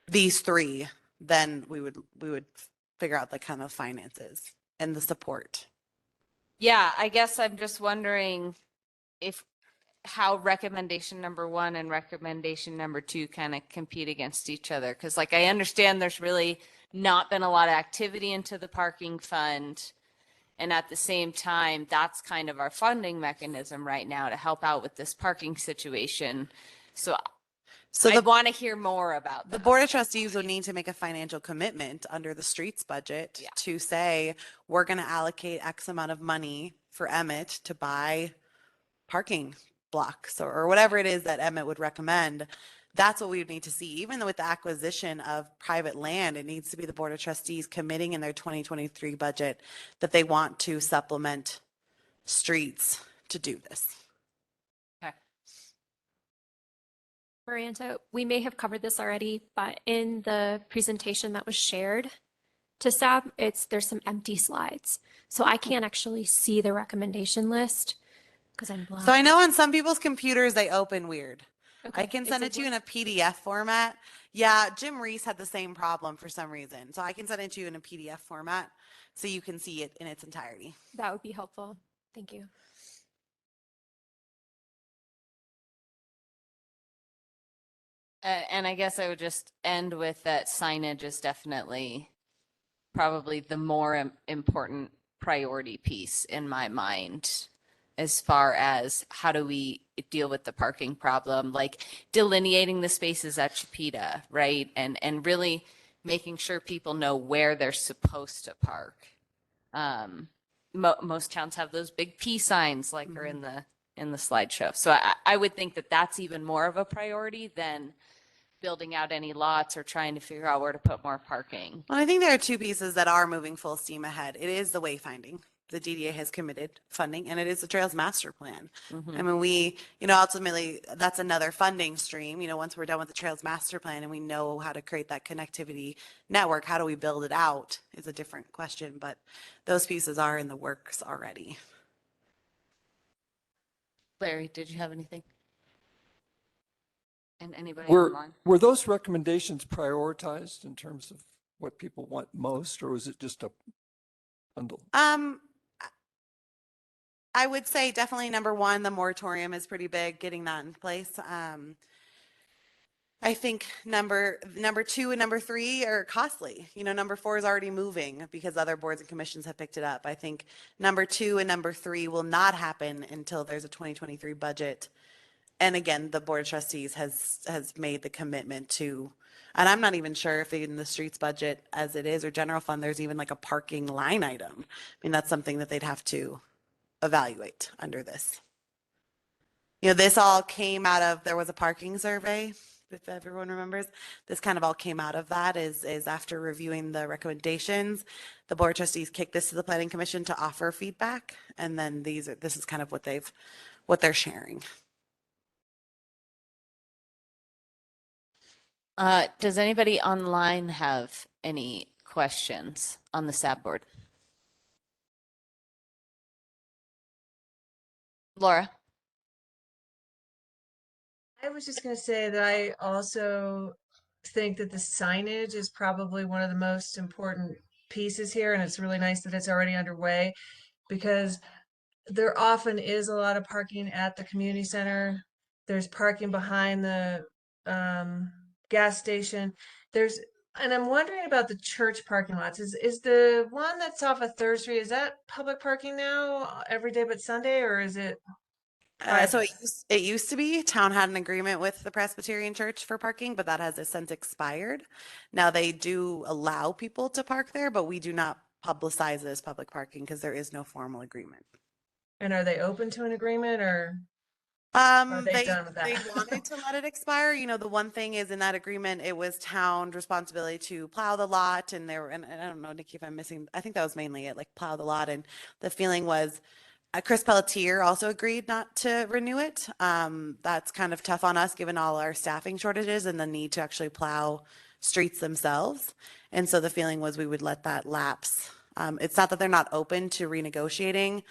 these three, then we would figure out the kind of finances and the support. Yeah, I guess I'm just wondering how recommendation number 1 and recommendation number 2 kind of compete against each other. Because like I understand there's really not been a lot of activity into the parking fund. And at the same time, that's kind of our funding mechanism right now to help out with this parking situation. So I want to hear more about The that. board of trustees would need to make a financial commitment under the streets budget to say, we're going to allocate X amount of money for Emmett to buy parking blocks or whatever it is that Emmett would recommend. That's what we would need to see. Even with the acquisition of private land, it needs to be the board of trustees committing in their 2023 budget that they want to supplement streets to do this. Okay. Miranda, we may have covered this already, but in the presentation that was shared to SAB, there's some empty slides. So I can't actually see the recommendation list because I'm blind. So I know on some people's computers, they open weird. Okay. I can Is send it to you in a PDF format. Yeah, Jim Reese had the same problem for some reason. So I can send it to you in a PDF format so you can see it in its entirety. That would be helpful. Thank you. And I guess I would just end with that signage is definitely probably the more important priority piece in my mind as far as how do we deal with the parking problem, like delineating the spaces at Chipeta, right? And really making sure people know where they're supposed to park. Most towns have those big P signs like are in the slideshow. So I would think that that's even more of a priority than building out any lots or trying to figure out where to put more parking. Well, I think there are two pieces that are moving full steam ahead. It is the wayfinding. The DDA has committed funding, and it is the Trails Master Plan. I mean, we, ultimately, that's another funding stream. Once we're done with the Trails Master Plan and we know how to create that connectivity network, how do we build it out is a different question, but those pieces are in the works already. Larry, did you have anything? And anybody Were, online? were those recommendations prioritized in terms of what people want most, or was it just a bundle? I would say definitely number 1, the moratorium is pretty big, getting that in place. I think number 2 and number 3 are costly. Number 4 is already moving because other boards and commissions have picked it up. I think number 2 and number 3 will not happen until there's a 2023 budget. And again, the board of trustees has made the commitment to, and I'm not even sure if in the streets budget as it is or general fund, there's even like a parking line item. I mean, that's something that they'd have to evaluate under this. This all came out of, there was a parking survey, if everyone remembers. This kind of all came out of that is after reviewing the recommendations, the board of trustees kicked this to the planning commission to offer feedback. And then this is kind of what they're sharing. Does anybody online have any questions on the SAB board? Laura? I was just going to say that I also think that the signage is probably one of the most important pieces here, and it's really nice that it's already underway because there often is a lot of parking at the community center. There's parking behind the gas station. There's And I'm wondering about the church parking lots. Is the one that's off of Third Street, is that public parking now every day but Sunday, or is it So private? it used to be town had an agreement with the Presbyterian Church for parking, but that has since expired. Now they do allow people to park there, but we do not publicize it as public parking because there is no formal agreement. And are they open to an agreement, or are they They done with they that? wanted to let it expire. You know, the one thing is in that agreement, it was town responsibility to plow the lot, and there and I don't know, Nikki, if I'm missing. I think that was mainly it, like plow the lot, and the feeling was Chris Pelletier also agreed not to renew it. That's kind of tough on us given all our staffing shortages and the need to actually plow streets themselves. And so the feeling was we would let that lapse. It's not that they're not open to renegotiating.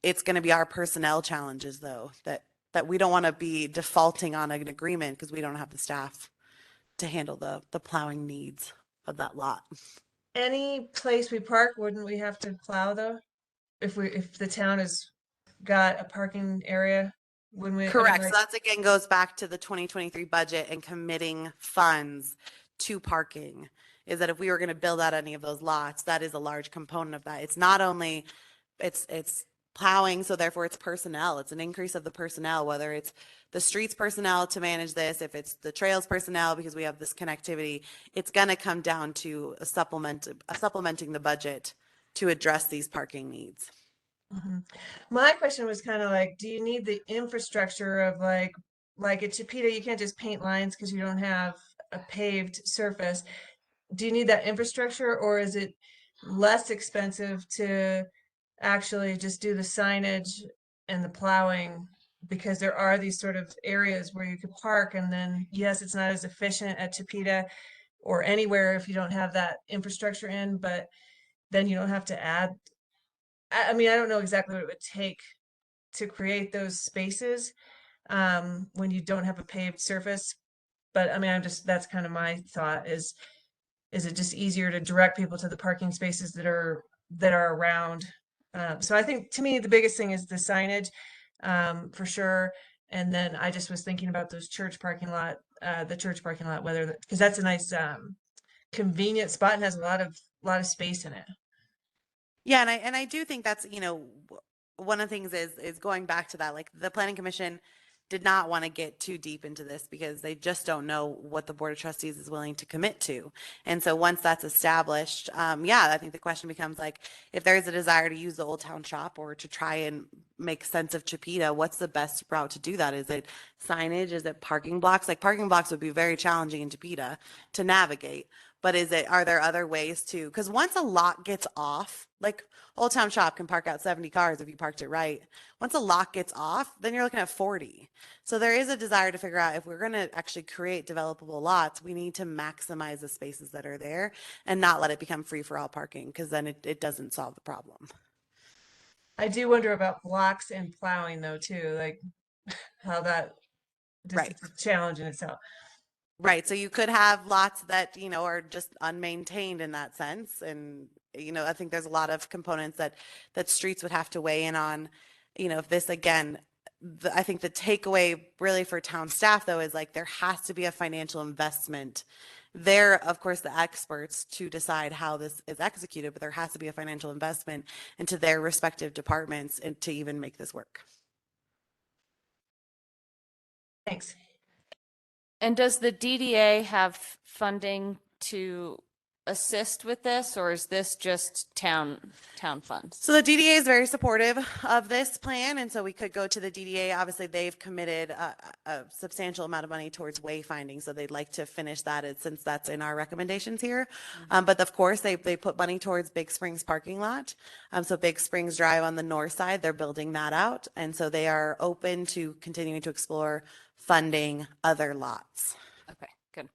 It's going to be our personnel challenges though, that we don't want to be defaulting on an agreement because we don't have the staff to handle the plowing needs of that lot. Any place we park, wouldn't we have to plow though? If the town has got a parking area, wouldn't we? I mean, Correct. So like, that's again goes back to the 2023 budget and committing funds to parking. Is that if we were going to build out any of those lots, that is a large component of that. It's not only it's plowing, so therefore it's personnel. It's an increase of the personnel, whether it's the streets personnel to manage this, if it's the trails personnel because we have this connectivity, it's going to come down to supplementing the budget to address these parking needs. mhm. My question was kind of like, do you need the infrastructure of like at Chipeta, you can't just paint lines because you don't have a paved surface. Do you need that infrastructure, or is it less expensive to actually just do the signage and the plowing? Because there are these sort of areas where you could park, and then yes, it's not as efficient at Chipeta or anywhere if you don't have that infrastructure in, but then you don't have to add. I mean, I don't know exactly what it would take to create those spaces when you don't have a paved surface. But I mean, that's kind of my thought is it just easier to direct people to the parking spaces that are around? So I think to me the biggest thing is the signage, for sure. And then I just was thinking about those church parking lot, the church parking lot, whether because that's a nice convenient spot and has a lot of space in it. Yeah, and I do think that's, one of the things is going back to that, like the planning commission did not want to get too deep into this because they just don't know what the board of trustees is willing to commit to. And so once that's established, yeah, I think the question becomes like, if there is a desire to use the Old Town Shop or to try and make sense of Chipeta, what's the best route to do that? Is it signage? Is it parking blocks? Like parking blocks would be very challenging in Chipeta to navigate. But are there other ways to, because once a lot gets off, like Old Town Shop can park out 70 cars if you parked it right. Once a lot gets off, then you're looking at 40. So there is a desire to figure out if we're going to actually create developable lots, we need to maximize the spaces that are there and not let it become free for all parking because then it doesn't solve the problem. I do wonder about blocks and plowing though too, like how that just Right. it's a challenge in itself. Right. So you could have lots that, are just unmaintained in that sense. And, I think there's a lot of components that streets would have to weigh in on, if this again, I think the takeaway really for town staff though is like there has to be a financial investment. They're, of course, the experts to decide how this is executed, but there has to be a financial investment into their respective departments and to even make this work. Thanks. And does the DDA have funding to assist with this, or is this just town funds? So the DDA is very supportive of this plan, and so we could go to the DDA. Obviously, they've committed a substantial amount of money towards wayfinding, so they'd like to finish that since that's in our recommendations here. But of course, they put money towards Big Springs parking lot. So Big Springs Drive on the north side, they're building that out, and so they are open to continuing to explore funding other lots. Okay, good.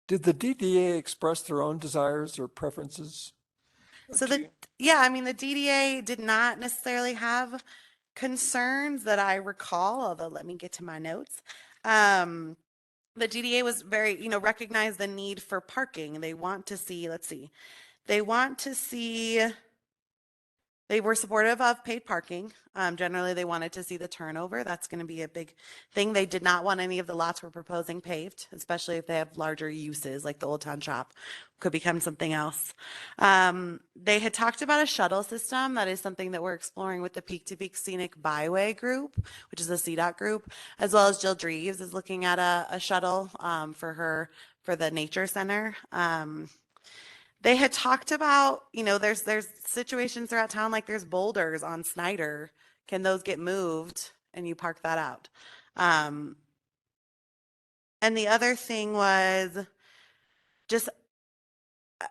Did the DDA express their own desires or preferences? So the DDA did not necessarily have concerns that I recall, although let me get to my notes. The DDA was very, recognized the need for parking. They want to see, let's see, they want to see They were supportive of paid parking. Generally, they wanted to see the turnover. That's going to be a big thing. They did not want any of the lots we're proposing paved, especially if they have larger uses, like the Old Town Shop could become something else. They had talked about a shuttle system. That is something that we're exploring with the Peak to Peak Scenic Byway group, which is a CDOT group, as well as Jill Dreves is looking at a shuttle for the nature center. They had talked about, there's situations throughout town, like there's boulders on Snyder. Can those get moved and you park that out? And the other thing was just,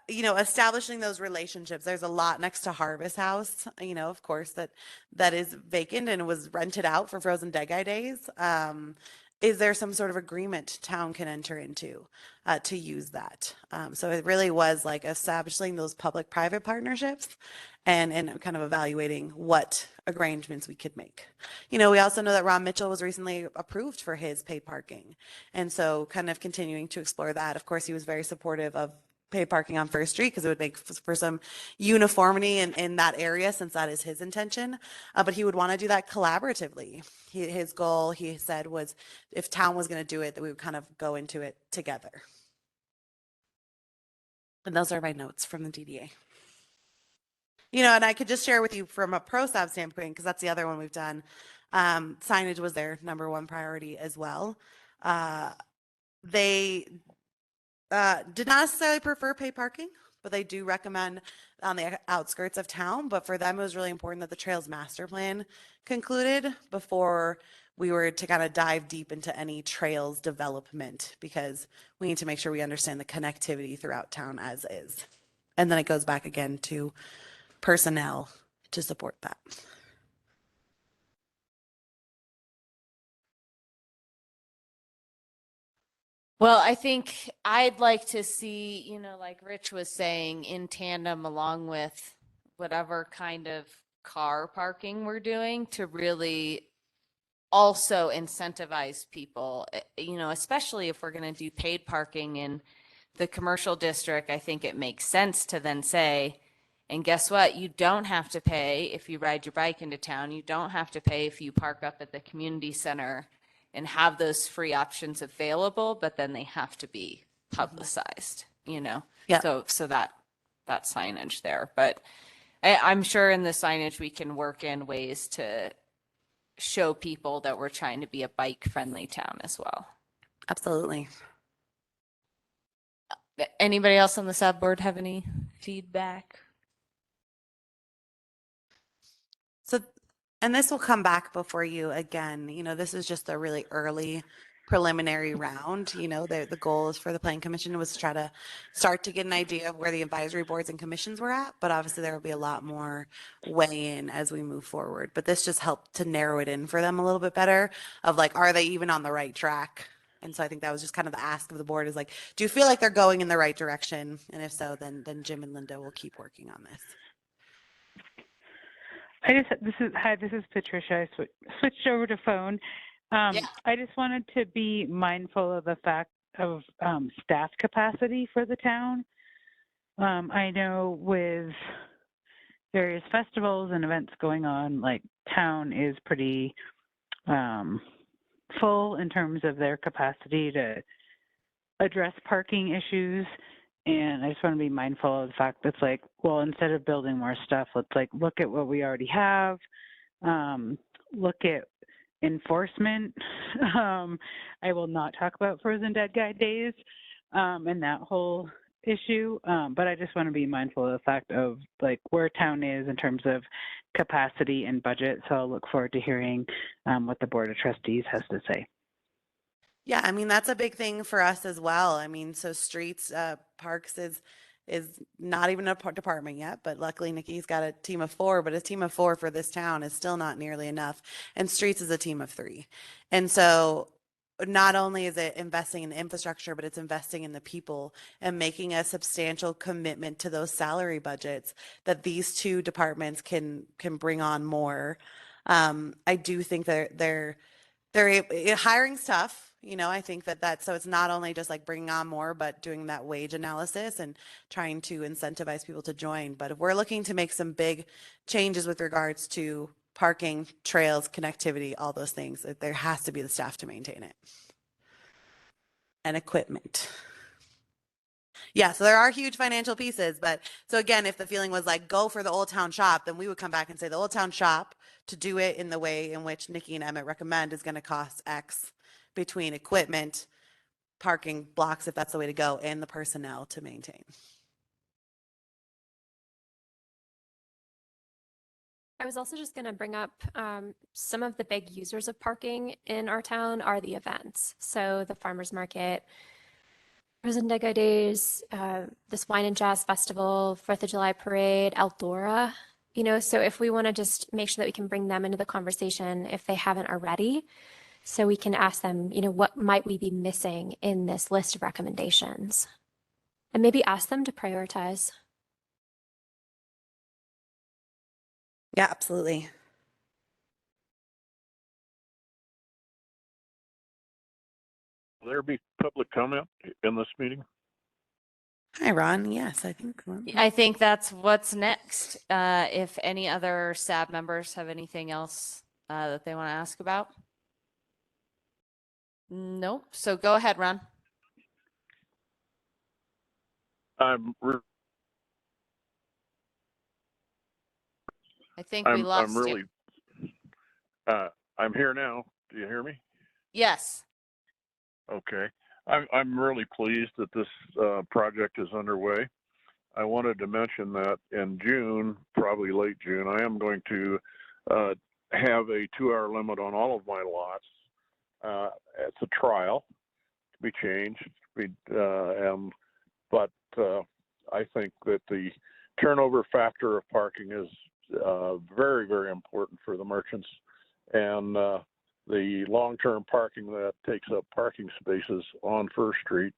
establishing those relationships. There's a lot next to Harvest House, of course, that is vacant and was rented out for Frozen Dead Guy days. Is there some sort of agreement town can enter into to use that? So it really was like establishing those public-private partnerships and kind of evaluating what arrangements we could make. We also know that Ron Mitchell was recently approved for his paid parking. And so kind of continuing to explore that. Of course, he was very supportive of paid parking on First Street because it would make for some uniformity in that area since that is his intention. But he would want to do that collaboratively. His goal, he said, was if town was going to do it, that we would kind of go into it together. And those are my notes from the DDA. And I could just share with you from a ProSab standpoint, because that's the other one we've done. Signage was their number one priority as well. They did not necessarily prefer paid parking, but they do recommend on the outskirts of town. But for them, it was really important that the Trails Master Plan concluded before we were to kind of dive deep into any trails development, because we need to make sure we understand the connectivity throughout town as is. And then it goes back again to personnel to support that. Well, I think I'd like to see, like Rich was saying, in tandem along with whatever kind of car parking we're doing, to really also incentivize people, especially if we're going to do paid parking in the commercial district. I think it makes sense to then say, and guess what? You don't have to pay if you ride your bike into town. You don't have to pay if you park up at the community center, and have those free options available, but then they have to be publicized, Yeah. So that signage there. But I'm sure in the signage we can work in ways to show people that we're trying to be a bike friendly town as well. Absolutely. Anybody else on the sub board have any feedback? So, and this will come back before you again. This is just a really early preliminary round. The goal is for the Planning Commission was to try to start to get an idea of where the advisory boards and commissions were at, but obviously there will be a lot more weigh in as we move forward. But this just helped to narrow it in for them a little bit better of like, are they even on the right track? And so I think that was just kind of the ask of the board is like, do you feel like they're going in the right direction? And if so, then Jim and Linda will keep working on this. This is Patricia. I switched over to phone. I just wanted to be mindful of the fact of staff capacity for the town. I know with various festivals and events going on, like town is pretty full in terms of their capacity to address parking issues. And I just want to be mindful of the fact that's like, well, instead of building more stuff, let's like look at what we already have, look at enforcement. I will not talk about Frozen Dead Guy days and that whole issue, but I just want to be mindful of the fact of like where town is in terms of capacity and budget. So I'll look forward to hearing what the Board of Trustees has to say. Yeah, I mean, that's a big thing for us as well. I mean, so streets, parks is not even a department yet, but luckily Nikki's got a team of 4, but a team of 4 for this town is still not nearly enough. And streets is a team of 3. And so not only is it investing in the infrastructure, but it's investing in the people and making a substantial commitment to those salary budgets that these 2 departments can bring on more. I do think they're hiring's tough. I think so it's not only just like bringing on more, but doing that wage analysis and trying to incentivize people to join. But if we're looking to make some big changes with regards to parking, trails, connectivity, all those things, there has to be the staff to maintain it. And equipment. Yeah, so there are huge financial pieces, but so again, if the feeling was like go for the Old Town Shop, then we would come back and say the Old Town Shop, to do it in the way in which Nikki and Emmett recommend, is going to cost X between equipment, parking blocks, if that's the way to go, and the personnel to maintain. I was also just going to bring up some of the big users of parking in our town are the events. So the farmers market, Rosendega Days, this Wine and Jazz Festival, 4th of July Parade, Eldora, so if we want to just make sure that we can bring them into the conversation if they haven't already, so we can ask them, what might we be missing in this list of recommendations? And maybe ask them to prioritize. Yeah, absolutely. Will there be public comment in this meeting? Hi, Ron. Yes, I think that's what's next. If any other SAB members have anything else that they want to ask about. Nope. So go ahead, Ron. I think we lost I'm really, you. I'm here now. Do you hear me? Yes. Okay. I'm really pleased that this project is underway. I wanted to mention that in June, probably late June, I am going to have a 2-hour limit on all of my lots. It's a trial to be changed, but I think that the turnover factor of parking is very, very important for the merchants, and the long-term parking that takes up parking spaces on First Street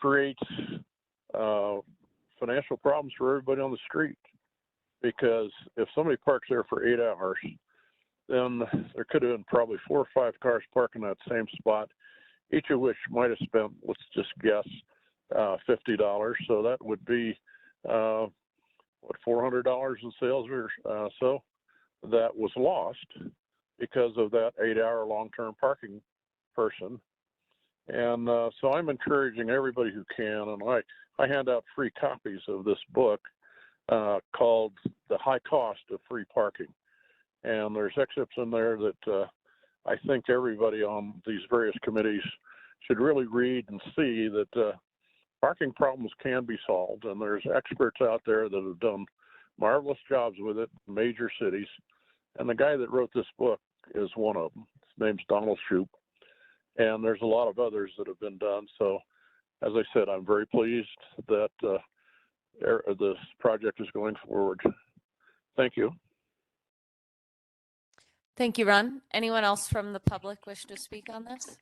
creates financial problems for everybody on the street, because if somebody parks there for 8 hours, then there could have been probably 4 or 5 cars parking that same spot, each of which might have spent, let's just guess, $50. So that would be $400 in sales, or so that was lost because of that 8-hour long-term parking person. And so I'm encouraging everybody who can, and I hand out free copies of this book called The High Cost of Free Parking. And there's excerpts in there that I think everybody on these various committees should really read and see that parking problems can be solved. And there's experts out there that have done marvelous jobs with it in major cities. And the guy that wrote this book is one of them. His name's Donald Shoup. And there's a lot of others that have been done. So, as I said, I'm very pleased that this project is going forward. Thank you. Thank you, Ron. Anyone else from the public wish to speak on this?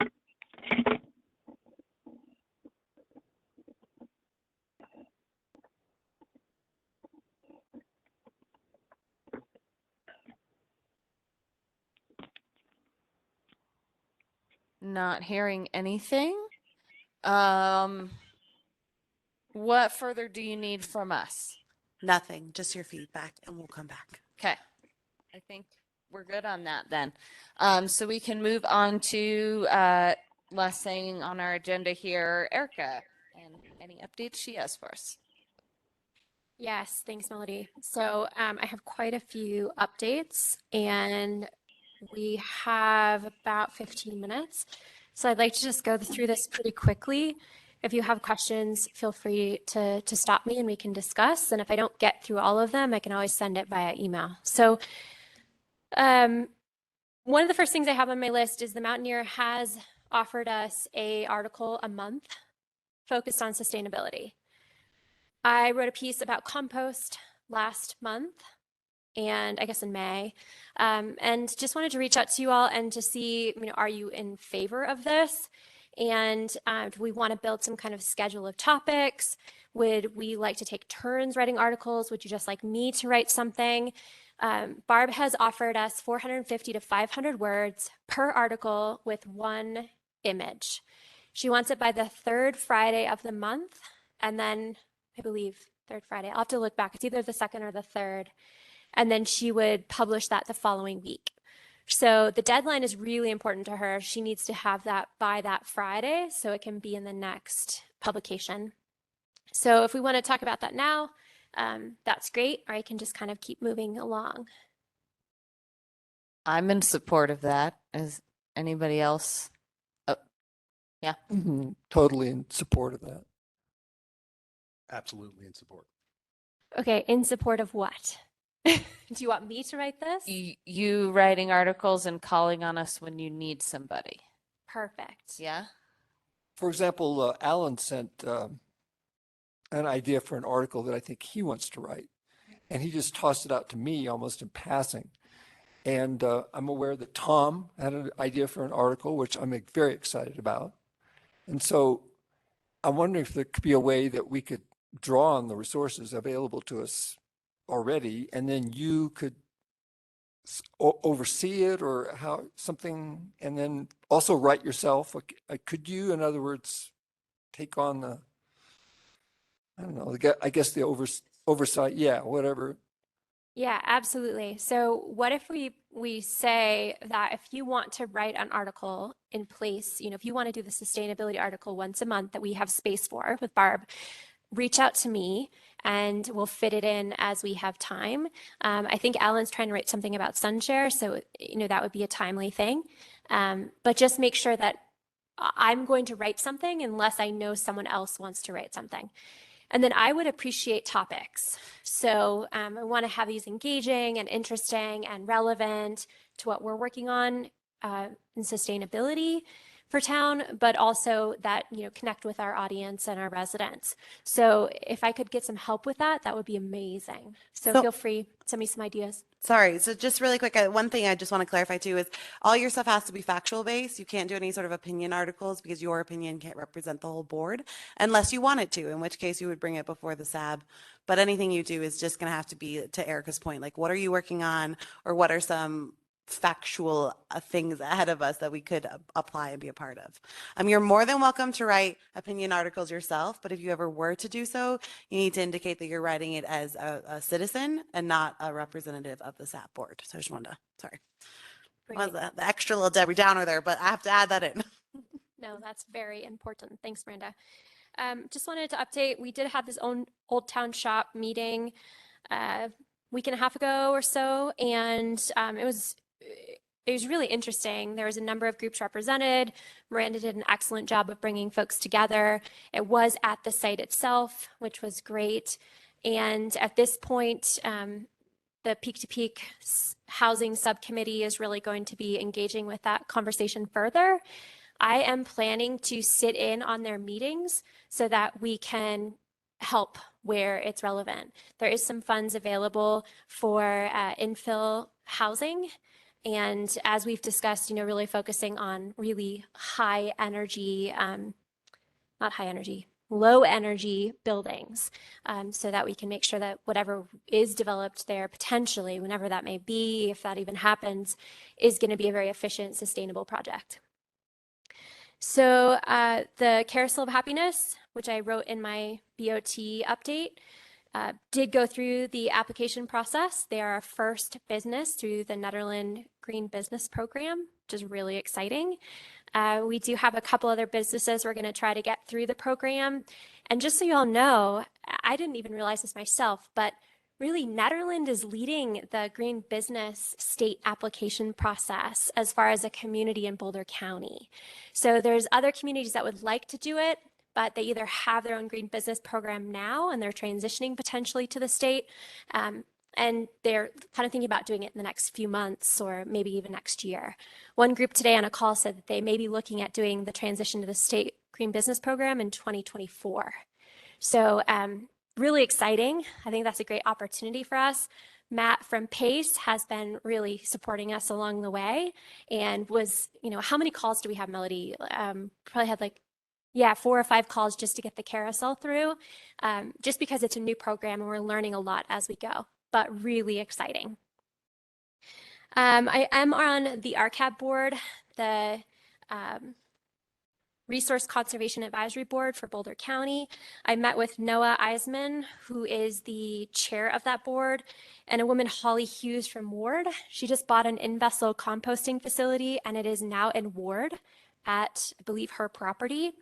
Not hearing anything. What further do you need from us? nothing, just your feedback, and we'll come back. Okay. I think we're good on that then. So we can move on to last thing on our agenda here, Erica, and any updates she has for us. Yes, thanks, Melody. So I have quite a few updates, and we have about 15 minutes. So I'd like to just go through this pretty quickly. If you have questions, feel free to stop me and we can discuss. And if I don't get through all of them, I can always send it via email. So one of the first things I have on my list is the Mountaineer has offered us an article a month focused on sustainability. I wrote a piece about compost last month, and I guess in May, and just wanted to reach out to you all and to see, are you in favor of this? And do we want to build some kind of schedule of topics? Would we like to take turns writing articles? Would you just like me to write something? Barb has offered us 450 to 500 words per article with one image. She wants it by the third Friday of the month, and then I believe third Friday. I'll have to look back. It's either the second or the third. And then she would publish that the following week. So the deadline is really important to her. She needs to have that by that Friday so it can be in the next publication. So if we want to talk about that now, that's great, or I can just kind of keep moving along. I'm in support of that. Is anybody else? Oh, yeah. Totally in support of that. Absolutely in support. Okay, in support of what? Do you want me to write this? You writing articles and calling on us when you need somebody. Perfect. Yeah. For example, Alan sent an idea for an article that I think he wants to write, and he just tossed it out to me almost in passing. And I'm aware that Tom had an idea for an article, which I'm very excited about. And so I'm wondering if there could be a way that we could draw on the resources available to us already, and then you could oversee it or how something, and then also write yourself. Could you, in other words, take on the, I don't know, I guess the oversight, yeah, whatever. Yeah, absolutely. So what if we say that if you want to write an article in place, if you want to do the sustainability article once a month that we have space for with Barb, reach out to me and we'll fit it in as we have time. I think Alan's trying to write something about sunshare, so that would be a timely thing. But just make sure that I'm going to write something unless I know someone else wants to write something. And then I would appreciate topics. So I want to have these engaging and interesting and relevant to what we're working on in sustainability for town, but also that, connect with our audience and our residents. So if I could get some help with that, that would be amazing. So feel free, send me some ideas. Sorry. So just really quick, one thing I just want to clarify too is all your stuff has to be factual based. You can't do any sort of opinion articles because your opinion can't represent the whole board unless you want it to, in which case you would bring it before the SAB. But anything you do is just going to have to be, to Erica's point, like what are you working on, or what are some factual things ahead of us that we could apply and be a part of. You're more than welcome to write opinion articles yourself, but if you ever were to do so, you need to indicate that you're writing it as a citizen and not a representative of the SAP board. So I just wanted to, sorry. Was the extra little Debbie Downer there, but I have to add that in. No, that's very important. Thanks, Miranda. Just wanted to update, we did have this Old Town Shop meeting a week and a half ago or so, and it was really interesting. There was a number of groups represented. Miranda did an excellent job of bringing folks together. It was at the site itself, which was great. And at this point, the Peak to Peak Housing Subcommittee is really going to be engaging with that conversation further. I am planning to sit in on their meetings so that we can help where it's relevant. There is some funds available for infill housing. And as we've discussed, really focusing on really high energy, not high energy, low energy buildings, so that we can make sure that whatever is developed there potentially, whenever that may be, if that even happens, is going to be a very efficient, sustainable project. So the Carousel of Happiness, which I wrote in my BOT update, did go through the application process. They are our first business through the Nederland Green Business Program, which is really exciting. We do have a couple other businesses we're going to try to get through the program. And just so you all know, I didn't even realize this myself, but really Nederland is leading the green business state application process as far as a community in Boulder County. So there's other communities that would like to do it, but they either have their own green business program now and they're transitioning potentially to the state, and they're kind of thinking about doing it in the next few months or maybe even next year. One group today on a call said that they may be looking at doing the transition to the state green business program in 2024. So really exciting. I think that's a great opportunity for us. Matt from PACE has been really supporting us along the way and was, how many calls do we have, Melody? Probably had 4 or 5 calls just to get the carousel through, just because it's a new program and we're learning a lot as we go, but really exciting. I am on the RCAB board, the Resource Conservation Advisory Board for Boulder County. I met with Noah Eisman, who is the chair of that board, and a woman, Holly Hughes from Ward. She just bought an in-vessel composting facility, and it is now in Ward at, I believe, her property.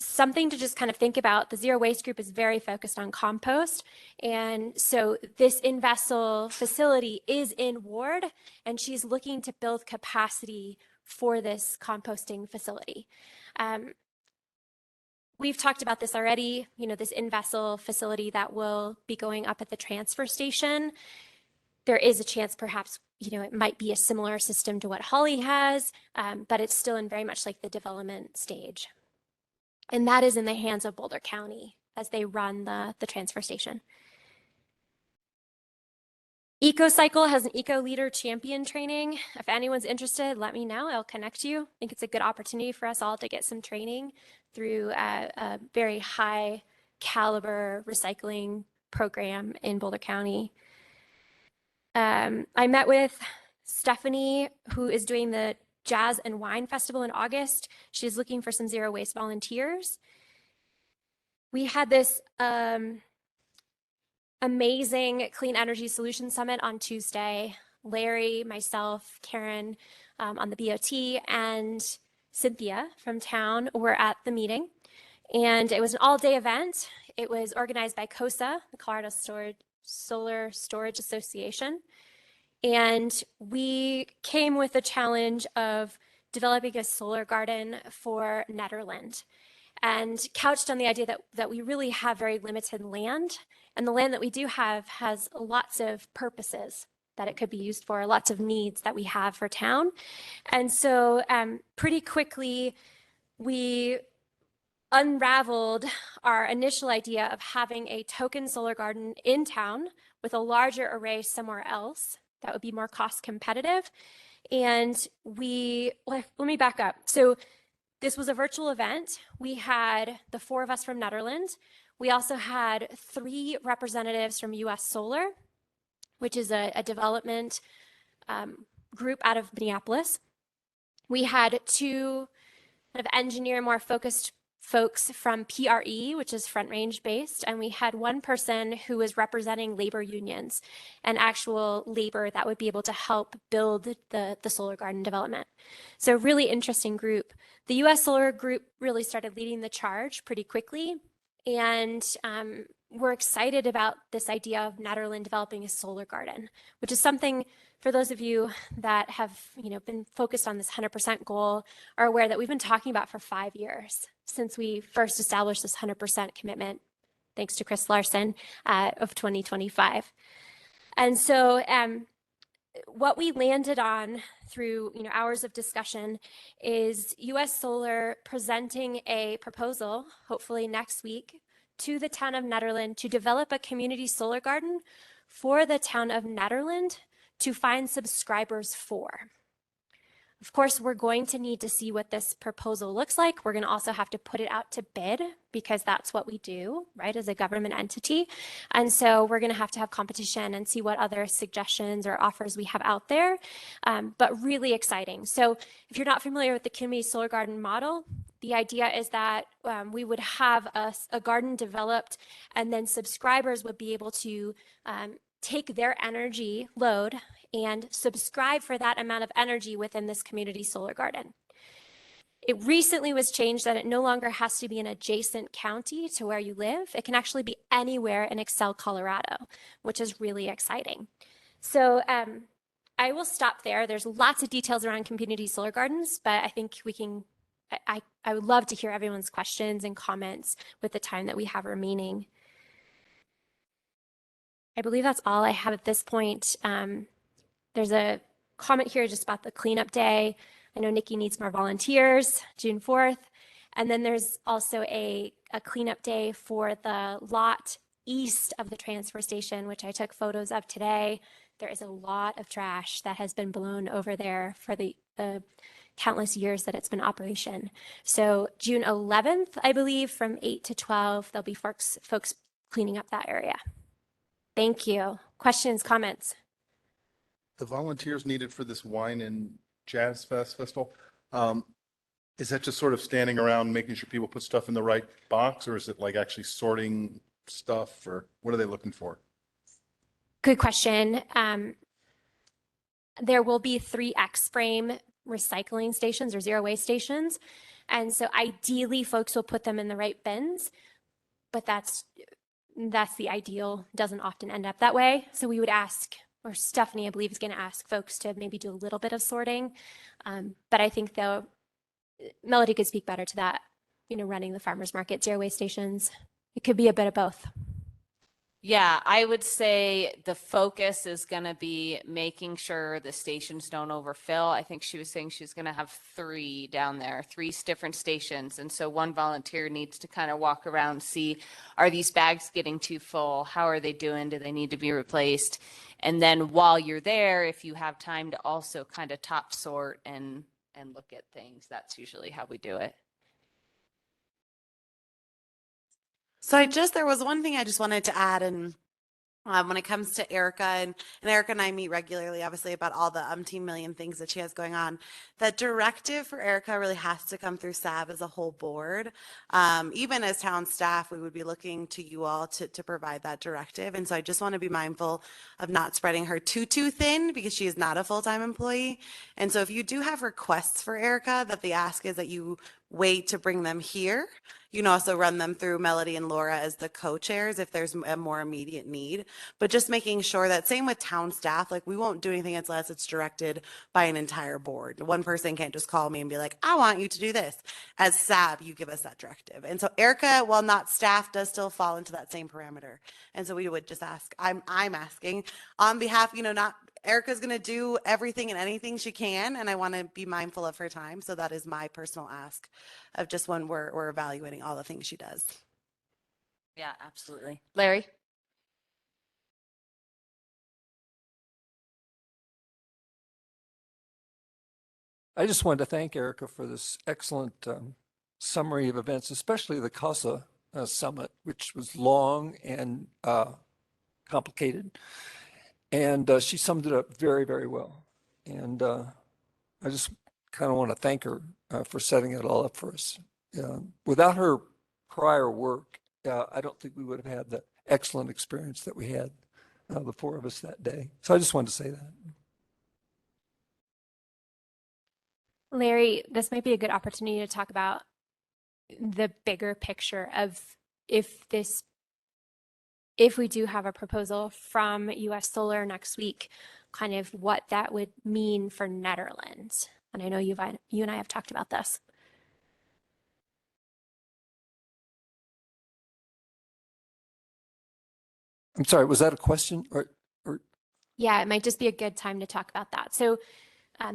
Something to just kind of think about, the Zero Waste Group is very focused on compost. And so this in-vessel facility is in Ward, and she's looking to build capacity for this composting facility. We've talked about this already, you know, this in-vessel facility that will be going up at the transfer station. There is a chance perhaps, you know, it might be a similar system to what Holly has, but it's still in very much like the development stage. And that is in the hands of Boulder County as they run the transfer station. EcoCycle has an Eco Leader Champion training. If anyone's interested, let me know. I'll connect you. I think it's a good opportunity for us all to get some training through a very high caliber recycling program in Boulder County. I met with Stephanie, who is doing the Jazz and Wine Festival in August. She's looking for some zero waste volunteers. We had this amazing Clean Energy Solutions Summit on Tuesday. Larry, myself, Karen on the BOT, and Cynthia from town were at the meeting. And it was an all-day event. It was organized by COSA, the Colorado Solar Storage Association. And we came with the challenge of developing a solar garden for Nederland, and couched on the idea that we really have very limited land. And the land that we do have has lots of purposes that it could be used for, lots of needs that we have for town. And so pretty quickly, we unraveled our initial idea of having a token solar garden in town with a larger array somewhere else that would be more cost competitive. And let me back up. So this was a virtual event. We had the 4 of us from Nederland. We also had 3 representatives from US Solar, which is a development group out of Minneapolis. We had 2 kind of engineer, more focused folks from PRE, which is Front Range based, and we had 1 person who was representing labor unions and actual labor that would be able to help build the solar garden development. So really interesting group. The US Solar Group really started leading the charge pretty quickly, and we're excited about this idea of Nederland developing a solar garden, which is something for those of you that have been focused on this 100% goal are aware that we've been talking about for 5 years since we first established this 100% commitment, thanks to Chris Larson, of 2025. And so what we landed on through hours of discussion is US Solar presenting a proposal, hopefully next week, to the town of Nederland to develop a community solar garden for the town of Nederland to find subscribers for. Of course, we're going to need to see what this proposal looks like. We're going to also have to put it out to bid because that's what we do, right, as a government entity. And so we're going to have competition and see what other suggestions or offers we have out there, but really exciting. So if you're not familiar with the community solar garden model, the idea is that we would have a garden developed and then subscribers would be able to take their energy load and subscribe for that amount of energy within this community solar garden. It recently was changed that it no longer has to be an adjacent county to where you live. It can actually be anywhere in Excel, Colorado, which is really exciting. So I will stop there. There's lots of details around community solar gardens, but I think I would love to hear everyone's questions and comments with the time that we have remaining. I believe that's all I have at this point. There's a comment here just about the cleanup day. I know Nikki needs more volunteers, June 4th. And then there's also a cleanup day for the lot east of the transfer station, which I took photos of today. There is a lot of trash that has been blown over there for the countless years that it's been in operation. So June 11th, I believe, from 8 to 12, there'll be folks cleaning up that area. Thank you. Questions, comments? the volunteers needed for this wine and jazz festival, is that just sort of standing around making sure people put stuff in the right box, or is it like actually sorting stuff, or what are they looking for? Good question. There will be 3 X-frame recycling stations or zero waste stations. And so ideally folks will put them in the right bins, but that's the ideal. Doesn't often end up that way. So we would ask, or Stephanie, I believe, is going to ask folks to maybe do a little bit of sorting. But I think though, Melody could speak better to that, running the farmers market, zero waste stations. It could be a bit of both. Yeah, I would say the focus is going to be making sure the stations don't overfill. I think she was saying she's going to have 3 down there, 3 different stations. And so one volunteer needs to kind of walk around, see, are these bags getting too full? How are they doing? Do they need to be replaced? And then while you're there, if you have time to also kind of top sort and look at things, that's usually how we do it. So there was one thing I just wanted to add, and when it comes to Erica, and Erica and I meet regularly, obviously, about all the umpteen million things that she has going on. That directive for Erica really has to come through SAB as a whole board. Even as town staff, we would be looking to you all to provide that directive. And so I just want to be mindful of not spreading her too thin, because she is not a full-time employee. And so if you do have requests for Erica, that the ask is that you wait to bring them here. You can also run them through Melody and Laura as the co-chairs if there's a more immediate need. But just making sure that, same with town staff, like we won't do anything unless it's directed by an entire board. One person can't just call me and be like, I want you to do this. As SAB, you give us that directive. And so Erica, while not staff, does still fall into that same parameter. And so we would just ask, I'm asking on behalf, not Erica's going to do everything and anything she can, and I want to be mindful of her time. So that is my personal ask of just when we're evaluating all the things she does. Yeah, absolutely. Larry? I just wanted to thank Erica for this excellent summary of events, especially the CASA summit, which was long and complicated. And she summed it up very, very well. And I just kind of want to thank her for setting it all up for us. Without her prior work, I don't think we would have had the excellent experience that we had, the 4 of us that day. So I just wanted to say that. Larry, this might be a good opportunity to talk about the bigger picture of if we do have a proposal from US Solar next week, kind of what that would mean for Nederland. And I know you and I have talked about this. I'm sorry, was that a question or? Yeah, it might just be a good time to talk about that. So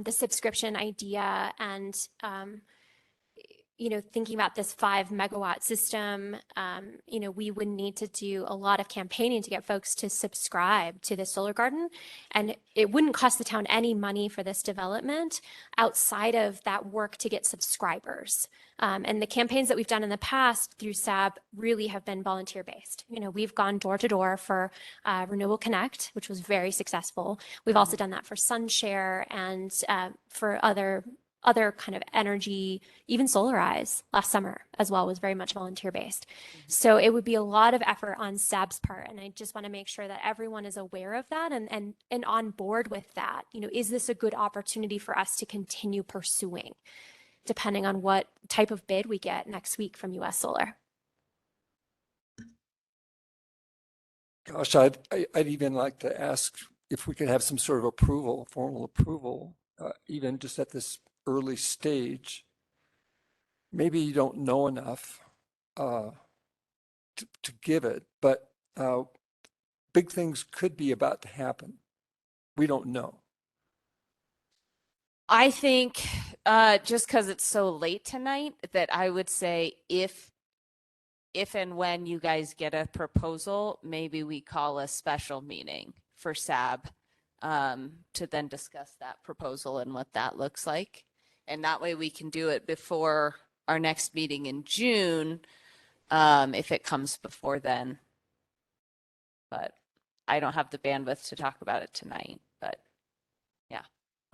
the subscription idea and, thinking about this 5 megawatt system, we would need to do a lot of campaigning to get folks to subscribe to the solar garden. And it wouldn't cost the town any money for this development outside of that work to get subscribers. And the campaigns that we've done in the past through SAB really have been volunteer based. We've gone door to door for Renewable Connect, which was very successful. We've also done that for SunShare and for other kind of energy, even Solarize last summer as well was very much volunteer based. So it would be a lot of effort on SAB's part. And I just want to make sure that everyone is aware of that and on board with that. Is this a good opportunity for us to continue pursuing, depending on what type of bid we get next week from US Solar? Gosh, I'd even like to ask if we could have some sort of approval, formal approval, even just at this early stage. Maybe you don't know enough to give it, but big things could be about to happen. We don't know. I think just because it's so late tonight that I would say if and when you guys get a proposal, maybe we call a special meeting for SAB to then discuss that proposal and what that looks like. And that way we can do it before our next meeting in June, if it comes before then. But I don't have the bandwidth to talk about it tonight, but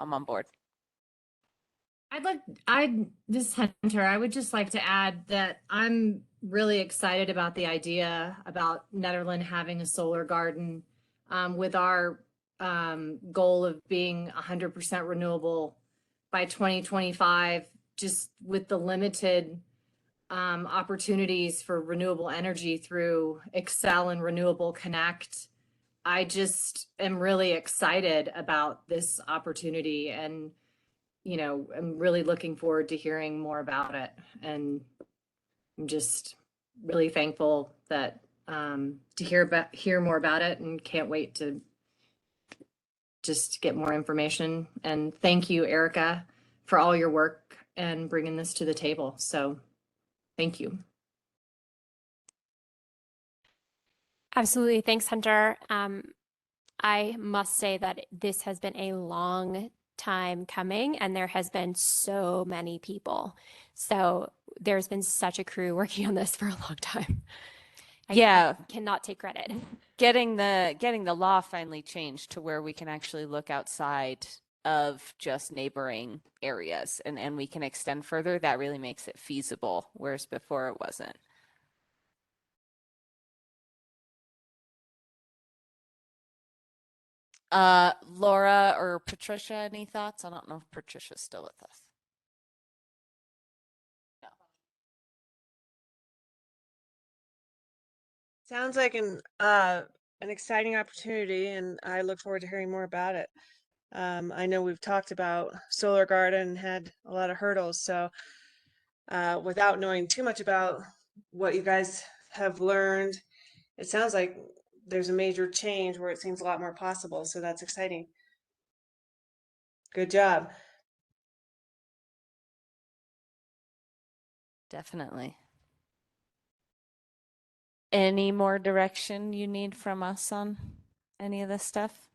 I'm on board. This is Hunter, I would just like to add that I'm really excited about the idea about Nederland having a solar garden, with our, goal of being 100% renewable by 2025, just with the limited, opportunities for renewable energy through Excel and Renewable Connect. I just am really excited about this opportunity, and I'm really looking forward to hearing more about it. And I'm just really thankful that to hear more about it, and can't wait to just get more information. And thank you, Erica, for all your work and bringing this to the table. So thank you. Absolutely. Thanks, Hunter. I must say that this has been a long time coming, and there has been so many people. So there's been such a crew working on this for a long time. Yeah. I cannot take credit. Getting the law finally changed to where we can actually look outside of just neighboring areas and we can extend further, that really makes it feasible, whereas before it wasn't. Laura or Patricia, any thoughts? I don't know if Patricia's still with us. Sounds like an exciting opportunity, and I look forward to hearing more about it. I know we've talked about Solar Garden and had a lot of hurdles, so without knowing too much about what you guys have learned, it sounds like there's a major change where it seems a lot more possible, so that's exciting. Good job. Definitely. Any more direction you need from us on any of this stuff?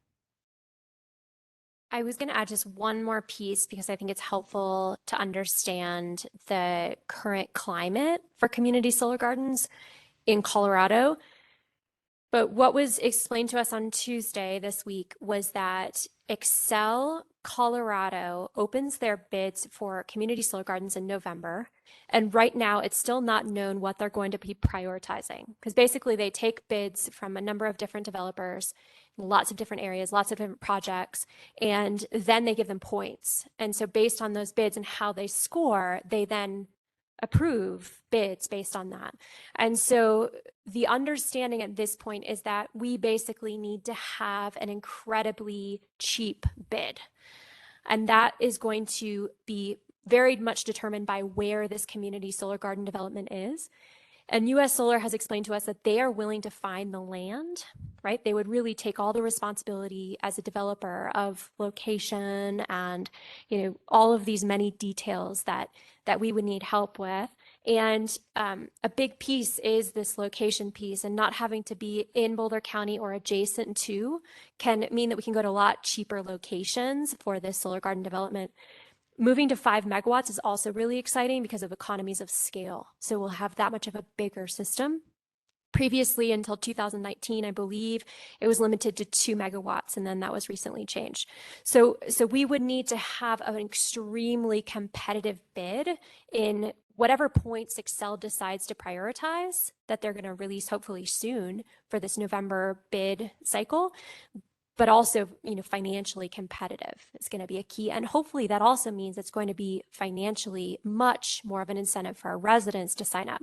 I was going to add just one more piece because I think it's helpful to understand the current climate for community solar gardens in Colorado. But what was explained to us on Tuesday this week was that Excel Colorado opens their bids for community solar gardens in November. And right now, it's still not known what they're going to be prioritizing, because basically they take bids from a number of different developers, lots of different areas, lots of different projects, and then they give them points. And so based on those bids and how they score, they then approve bids based on that. And so the understanding at this point is that we basically need to have an incredibly cheap bid. And that is going to be very much determined by where this community solar garden development is. And US Solar has explained to us that they are willing to find the land, right? They would really take all the responsibility as a developer of location and, all of these many details that we would need help with. And a big piece is this location piece, and not having to be in Boulder County or adjacent to can mean that we can go to a lot cheaper locations for this solar garden development. Moving to 5 megawatts is also really exciting because of economies of scale. So we'll have that much of a bigger system. Previously, until 2019, I believe it was limited to 2 megawatts, and then that was recently changed. So we would need to have an extremely competitive bid in whatever points Excel decides to prioritize that they're going to release hopefully soon for this November bid cycle. But also, financially competitive is going to be a key. And hopefully that also means it's going to be financially much more of an incentive for our residents to sign up.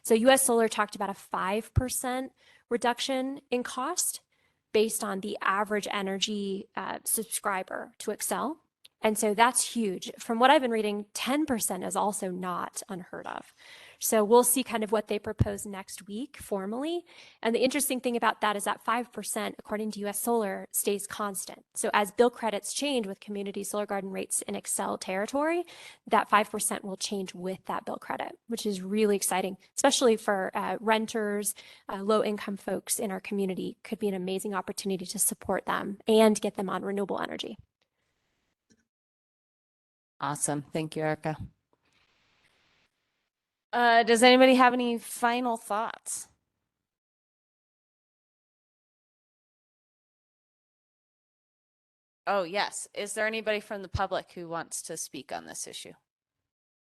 So US Solar talked about a 5% reduction in cost based on the average energy subscriber to Excel. And so that's huge. From what I've been reading, 10% is also not unheard of. So we'll see kind of what they propose next week formally. And the interesting thing about that is that 5%, according to US Solar, stays constant. So as bill credits change with community solar garden rates in Excel territory, that 5% will change with that bill credit, which is really exciting, especially for renters, low-income folks in our community. Could be an amazing opportunity to support them and get them on renewable energy. Awesome. Thank you, Erica. Does anybody have any final thoughts? Oh, yes. Is there anybody from the public who wants to speak on this issue?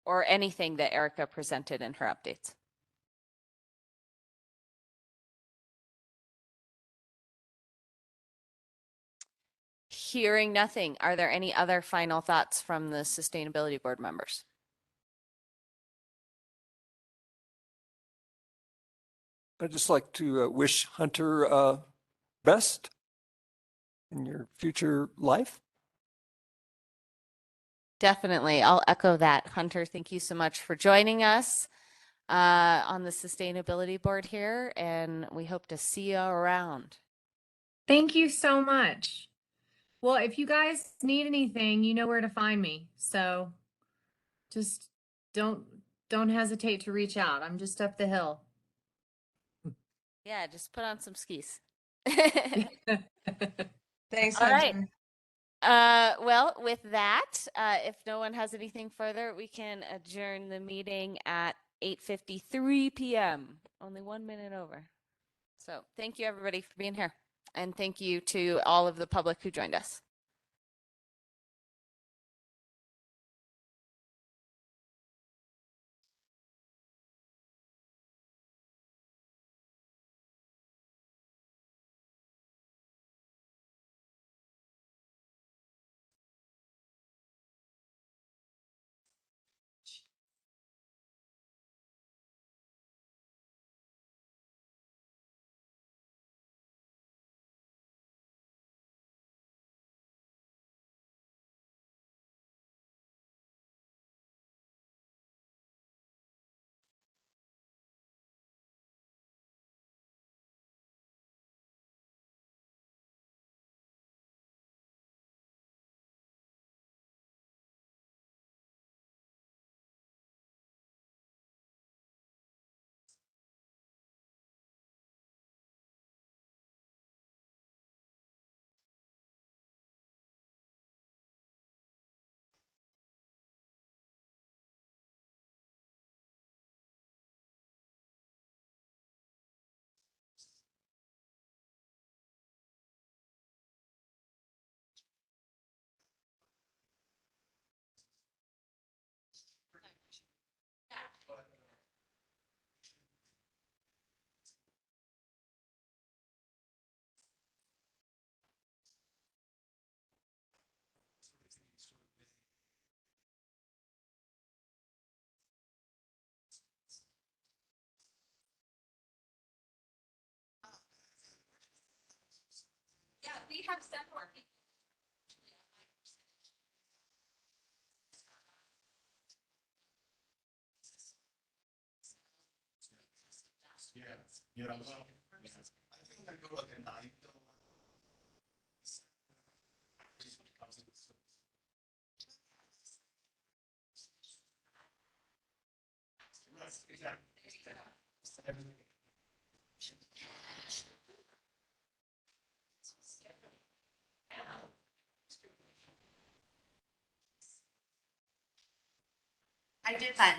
Or anything that Erica presented in her updates? Hearing nothing, are there any other final thoughts from the Sustainability Board members? I'd just like to wish Hunter best in your future life. Definitely. I'll echo that. Hunter, thank you so much for joining us on the Sustainability Board here, and we hope to see you around. Thank you so much. Well, if you guys need anything, you know where to find me. So just don't hesitate to reach out. I'm just up the hill. Yeah, just put on some skis. Thanks, All Hunter. right. Well, with that, if no one has anything further, we can adjourn the meeting at 8:53 p.m. Only 1 minute over. So thank you everybody for being here. And thank you to all of the public who joined us. Yeah, we have several. I did fun.